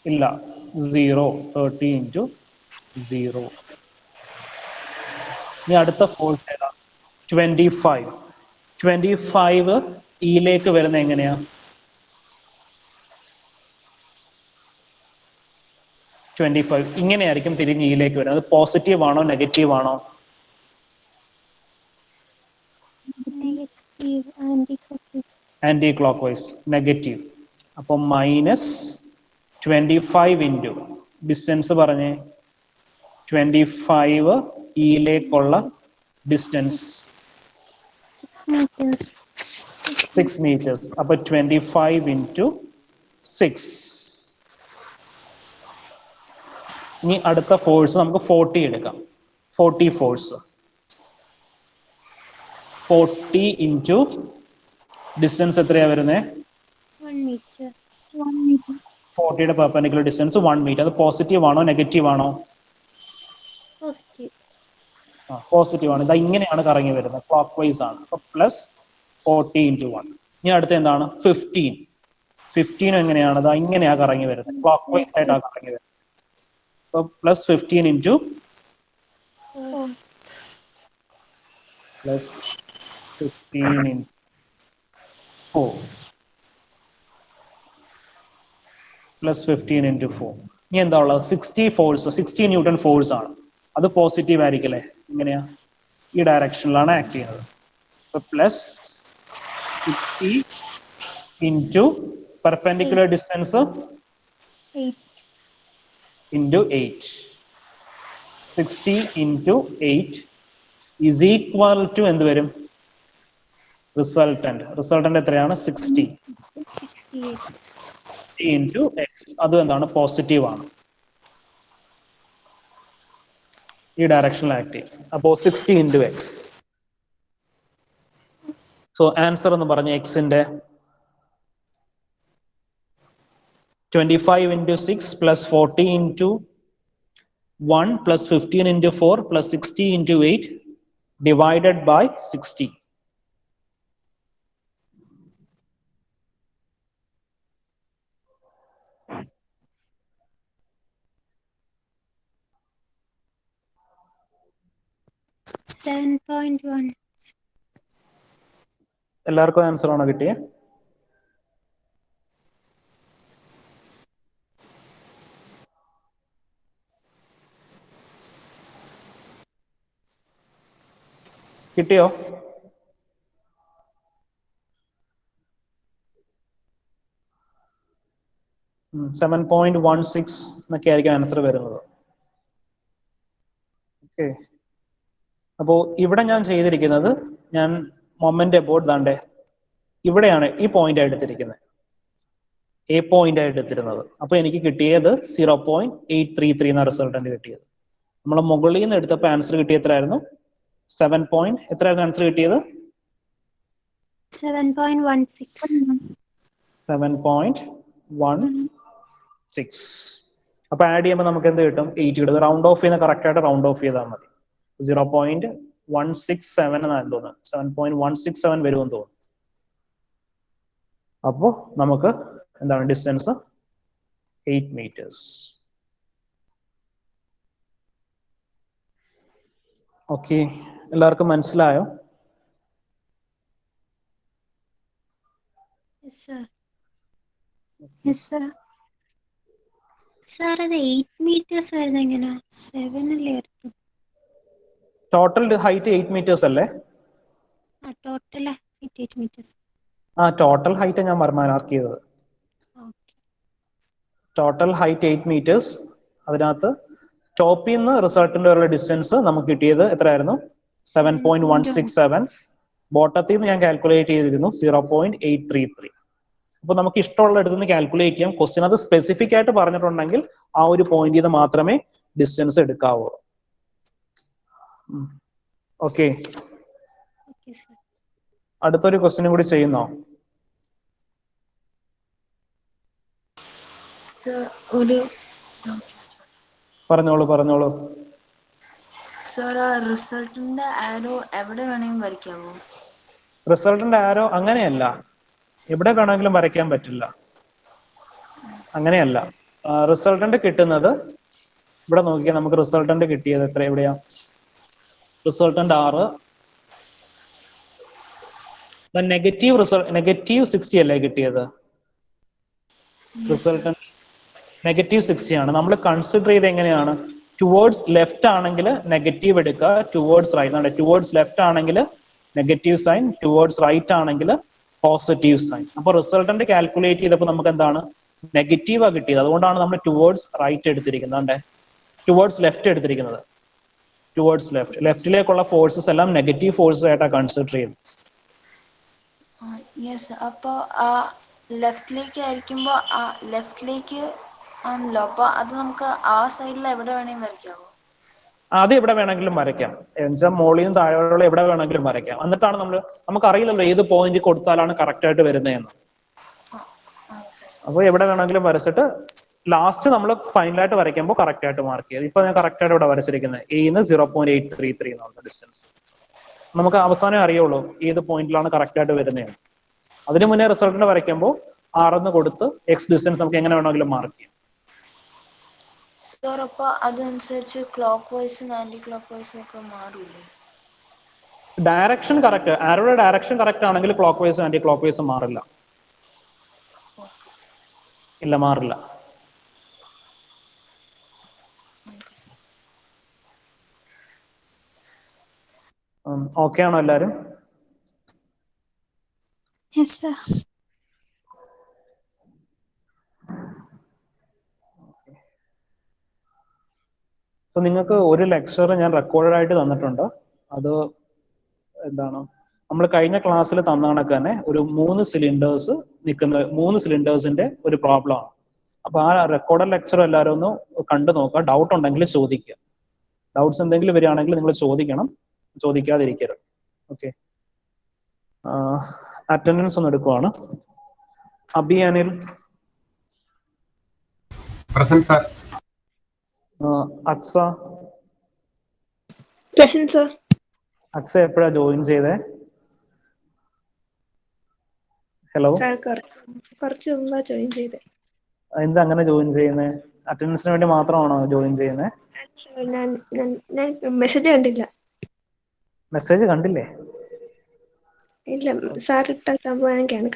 Speaker 1: ഇല്ല, 0. 30 ഇൻറ്റു 0. ഇനി അടുത്ത ഫോഴ്സ് ഏതാ? 25. 25 ഇയിലേക്ക് വരുന്ന എങ്ങനെയാ? 25 ഇങ്ങനെയായിരിക്കും തിരിഞ്ഞ് ഇയിലേക്ക് വരുന്നത്. അത് പോസിറ്റീവ് ആണോ നെഗറ്റീവ് ആണോ?
Speaker 2: Negative. Anticlockwise.
Speaker 1: Anticlockwise negative. അപ്പോൾ -25 ഇൻറ്റു ഡിസ്റ്റൻസ് പറഞ്ഞേ 25 ഇയിലേക്കുള്ള ഡിസ്റ്റൻസ് 6 meters. അപ്പൊ 25 ഇൻറ്റു 6. ഇനി അടുത്ത ഫോഴ്സ് നമുക്ക് 40 എടുക്കാം. 40 ഫോഴ്സ് 40 ഇൻറ്റു ഡിസ്റ്റൻസ് എത്രയാ വരുന്നത്?
Speaker 2: 1 meter. 1 meter.
Speaker 1: 40യുടെ പെർപെൻഡിക്കുലർ ഡിസ്റ്റൻസ് 1 മീറ്റർ. അത് പോസിറ്റീവ് ആണോ നെഗറ്റീവ് ആണോ?
Speaker 2: Positive.
Speaker 1: പോസിറ്റീവ് ആണ്. ഇതാ ഇങ്ങനെയാണ് കറങ്ങി വരുന്നത്, ക്ലോക്ക് വൈസ് ആണ്. അപ്പൊ +40 ഇൻറ്റു 1. ഇനി അടുത്ത എന്താണ്? 15 എങ്ങനെയാണ്? ഇതാ ഇങ്ങനെയാ കറങ്ങി വരുന്നത്, ക്ലോക്ക് വൈസ് ആയിട്ടാണ് കറങ്ങി വരുന്നത്. അപ്പൊ +15 ഇൻറ്റു +15 ഇൻറ്റു 4 +15 ഇൻറ്റു 4. ഇനി എന്താ ഉള്ളത്? 60 ഫോഴ്സ്, 60 ന്യൂട്ടൺ ഫോഴ്സ് ആണ്. അത് പോസിറ്റീവ് ആയിരിക്കല്ലേ? ഇങ്ങനെയാ, ഈ ഡയറക്ഷനിലാണ് ആക്ട് ചെയ്യുന്നത്. അപ്പൊ +60 into perpendicular distance
Speaker 2: 8.
Speaker 1: Into 8. 60 into 8 is equal to എന്ത് വരും? റിസൾട്ടന്റ് എത്രയാണ്? 60 ഇൻറ്റു എക്സ്. അത് എന്താണ്? പോസിറ്റീവ് ആണ്, ഈ ഡയറക്ഷനിൽ ആക്ട് ചെയ്യും. അപ്പോൾ 60 ഇൻറ്റു എക്സ്. സോ ആൻസർ എന്ന് പറഞ്ഞ എക്സിന്റെ 25 into 6 +40 into 1 +15 into 4 +60 into 8 divided by 60.
Speaker 2: $7.1.
Speaker 1: എല്ലാവർക്കും ആൻസർ ആണോ കിട്ടിയത്? കിട്ടിയോ? ഉം, 7.16 എന്നൊക്കെ ആയിരിക്കും ആൻസർ വരുന്നത്. ഓക്കെ, അപ്പോൾ ഇവിടെ ഞാൻ ചെയ്തിരിക്കുന്നത്, ഞാൻ മൊമെന്റ് അബൌട്ട് ദാണ്ടെ ഇവിടെയാണ് ഈ പോയിന്റ് ആയിട്ട് എടുത്തിരിക്കുന്നത്, എ പോയിന്റ് ആയിട്ട് എടുത്തിരുന്നത്. അപ്പൊ എനിക്ക് കിട്ടിയത് 0.833 എന്ന റിസൾട്ടന്റ് കിട്ടിയത്. നമ്മൾ മുകളിൽ നിന്ന് എടുത്തപ്പോൾ ആൻസർ കിട്ടിയ എത്രയായിരുന്നു? 7. എത്രയായിരുന്നു ആൻസർ കിട്ടിയത്?
Speaker 2: 7.16.
Speaker 1: 7.16. അപ്പൊ ആഡ് ചെയ്യുമ്പോൾ നമുക്ക് എന്ത് കിട്ടും? 8 കിട്ടും. റൗണ്ട് ഓഫ് ചെയ്യുന്ന കറക്റ്റ് ആയിട്ട് റൗണ്ട് ഓഫ് ചെയ്താൽ മതി. 0.167 എന്നാണ് തോന്നുന്നത്, 7.167 വരുമെന്ന് തോന്നുന്നു. അപ്പോൾ നമുക്ക് എന്താണ് ഡിസ്റ്റൻസ്? 8 meters. ഓക്കെ, എല്ലാവർക്കും മനസ്സിലായോ?
Speaker 2: Yes, sir. Yes, sir. Sir, അത് 8 meters വരുന്നത് എങ്ങനെയാ? 7 അല്ലേ എടുത്തു?
Speaker 1: ടോട്ടൽ ഹൈറ്റ് 8 meters അല്ലേ?
Speaker 2: Total 8 meters.
Speaker 1: ടോട്ടൽ ഹൈറ്റ് ഞാൻ മാർക്ക് ചെയ്തത്. Total height 8 meters. അതിനകത്ത് ടോപ്പിൽ നിന്ന് റിസൾട്ടിന്റെ ഉള്ള ഡിസ്റ്റൻസ് നമുക്ക് കിട്ടിയത് എത്രയായിരുന്നു? 7.167. ബോട്ടത്തിൽ നിന്ന് ഞാൻ കാൽക്കുലേറ്റ് ചെയ്തിരുന്നു 0.833. അപ്പൊ നമുക്ക് ഇഷ്ടമുള്ള ഇടത്ത് നിന്ന് കാൽക്കുലേറ്റ് ചെയ്യാം. ക്വസ്റ്റ്യൻ അത് സ്പെസിഫിക് ആയിട്ട് പറഞ്ഞിട്ടുണ്ടെങ്കിൽ ആ ഒരു പോയിന്റിൽ നിന്ന് മാത്രമേ ഡിസ്റ്റൻസ് എടുക്കാവൂ. ഓക്കെ, അടുത്തൊരു ക്വസ്റ്റ്യനും കൂടി ചെയ്യുന്നോ? പറഞ്ഞോളൂ.
Speaker 4: സർ, ആ റിസൾട്ടിന്റെ ആരോ എവിടെ വേണമെങ്കിലും വരയ്ക്കാമോ?
Speaker 1: റിസൾട്ടിന്റെ ആരോ അങ്ങനെയല്ല, എവിടെ വേണമെങ്കിലും വരയ്ക്കാൻ പറ്റില്ല, അങ്ങനെയല്ല. റിസൾട്ടന്റ് കിട്ടുന്നത് ഇവിടെ നോക്കിയാൽ നമുക്ക് റിസൾട്ടന്റ് കിട്ടിയത് എത്ര? എവിടെയാ റിസൾട്ടന്റ് 6. -60 അല്ലേ കിട്ടിയത്? റിസൾട്ടന്റ് -60 ആണ്. നമ്മൾ കൺസിഡർ ചെയ്ത് എങ്ങനെയാണ്? ടുവേർഡ്സ് ലെഫ്റ്റ് ആണെങ്കിൽ നെഗറ്റീവ് എടുക്കുക, ടുവേർഡ്സ് റൈറ്റ് ടുവേർഡ്സ് ലെഫ്റ്റ് ആണെങ്കിൽ നെഗറ്റീവ് സൈൻ, ടുവേർഡ്സ് റൈറ്റ് ആണെങ്കിൽ പോസിറ്റീവ് സൈൻ. അപ്പൊ റിസൾട്ടന്റ് കാൽക്കുലേറ്റ് ചെയ്തപ്പോൾ നമുക്ക് എന്താണ് നെഗറ്റീവാ കിട്ടിയത്. അതുകൊണ്ടാണ് നമ്മൾ ടുവേർഡ്സ് റൈറ്റ് എടുത്തിരിക്കുന്നത്, ടുവേർഡ്സ് ലെഫ്റ്റ് എടുത്തിരിക്കുന്നത്. ടുവേർഡ്സ് ലെഫ്റ്റ്, ലെഫ്റ്റിലേക്കുള്ള ഫോഴ്സസ് എല്ലാം നെഗറ്റീവ് ഫോഴ്സസ് ആയിട്ടാണ് കൺസിഡർ ചെയ്യുന്നത്.
Speaker 4: യെസ്, അപ്പോൾ ആ ലെഫ്റ്റിലേക്ക് ആയിരിക്കുമ്പോൾ ആ ലെഫ്റ്റിലേക്ക് ആണല്ലോ, അപ്പോൾ അത് നമുക്ക് ആ സൈഡിൽ എവിടെ വേണമെങ്കിൽ വരയ്ക്കാവോ?
Speaker 1: അത് എവിടെ വേണമെങ്കിലും വരയ്ക്കാം. എന്നുവെച്ചാൽ മോളിയും താഴെയുള്ള എവിടെ വേണമെങ്കിലും വരയ്ക്കാം. എന്നിട്ടാണ് നമുക്കറിയില്ലല്ലോ ഏത് പോയിന്റ് കൊടുത്താലാണ് കറക്റ്റ് ആയിട്ട് വരുന്നതെന്ന്. അപ്പോൾ എവിടെ വേണമെങ്കിലും വരച്ചിട്ട് ലാസ്റ്റ് നമ്മൾ ഫൈനലായിട്ട് വരയ്ക്കുമ്പോൾ കറക്റ്റ് ആയിട്ട് മാർക്ക് ചെയ്ത്. ഇപ്പൊ ഞാൻ കറക്റ്റ് ആയിട്ട് ഇവിടെ വരച്ചിരിക്കുന്നത് എന്ന് 0.833 എന്നുള്ള ഡിസ്റ്റൻസ്. നമുക്ക് അവസാനം അറിയുള്ളൂ ഏത് പോയിന്റിലാണ് കറക്റ്റ് ആയിട്ട് വരുന്നത്. അതിന് മുന്നേ റിസൾട്ടിന് വരയ്ക്കുമ്പോൾ 6 കൊടുത്ത് എക്സ് ഡിസ്റ്റൻസ് നമുക്ക് എങ്ങനെ വേണമെങ്കിലും മാർക്ക് ചെയ്യാം.
Speaker 4: സർ, അപ്പോൾ അതനുസരിച്ച് ക്ലോക്ക് വൈസും ആന്റി ക്ലോക്ക് വൈസും ഒക്കെ മാറൂലേ?
Speaker 1: ഡയറക്ഷൻ കറക്റ്റ്, ആരോയുടെ ഡയറക്ഷൻ കറക്റ്റ് ആണെങ്കിൽ ക്ലോക്ക് വൈസും ആന്റി ക്ലോക്ക് വൈസും മാറില്ല. ഇല്ല, മാറില്ല. ഓക്കെ ആണോ എല്ലാരും?
Speaker 2: Yes sir.
Speaker 1: സോ നിങ്ങൾക്ക് ഒരു ലെക്ചർ ഞാൻ റെക്കോർഡഡ് ആയിട്ട് തന്നിട്ടുണ്ട്. അത് എന്താണ് നമ്മൾ കഴിഞ്ഞ ക്ലാസ്സിൽ തന്ന കണക്ക് തന്നെ ഒരു 3 സിലിണ്ടേഴ്സ് നിൽക്കുന്ന 3 സിലിണ്ടേഴ്സിന്റെ ഒരു പ്രോബ്ലം ആണ്. അപ്പൊ ആ റെക്കോർഡഡ് ലെക്ചർ എല്ലാവരും ഒന്ന് കണ്ടു നോക്കുക. ഡൗട്ട് ഉണ്ടെങ്കിൽ ചോദിക്കുക. ഡൗട്ട്സ് എന്തെങ്കിലും വരികയാണെങ്കിൽ നിങ്ങൾ ചോദിക്കണം, ചോദിക്കാതിരിക്കരുത്. ഓക്കെ, അറ്റൻഡൻസ് ഒന്ന് എടുക്കുവാണ്. Abi, Anil,
Speaker 5: present sir.
Speaker 1: Aksa,
Speaker 6: present sir.
Speaker 1: Aksa എപ്പോഴാ ജോയിൻ ചെയ്തേ? ഹലോ,
Speaker 6: കുറച്ച് മുമ്പാ ജോയിൻ ചെയ്തേ.
Speaker 1: എന്താ അങ്ങനെ ജോയിൻ ചെയ്യുന്നേ? അറ്റൻഡൻസിന് വേണ്ടി മാത്രമാണോ ജോയിൻ ചെയ്യുന്നത്?
Speaker 6: ഞാൻ മെസ്സേജ് കണ്ടില്ല.
Speaker 1: മെസ്സേജ് കണ്ടില്ലേ?
Speaker 6: ഇല്ല, സാർ ഇട്ട സംഭവം ഞാൻ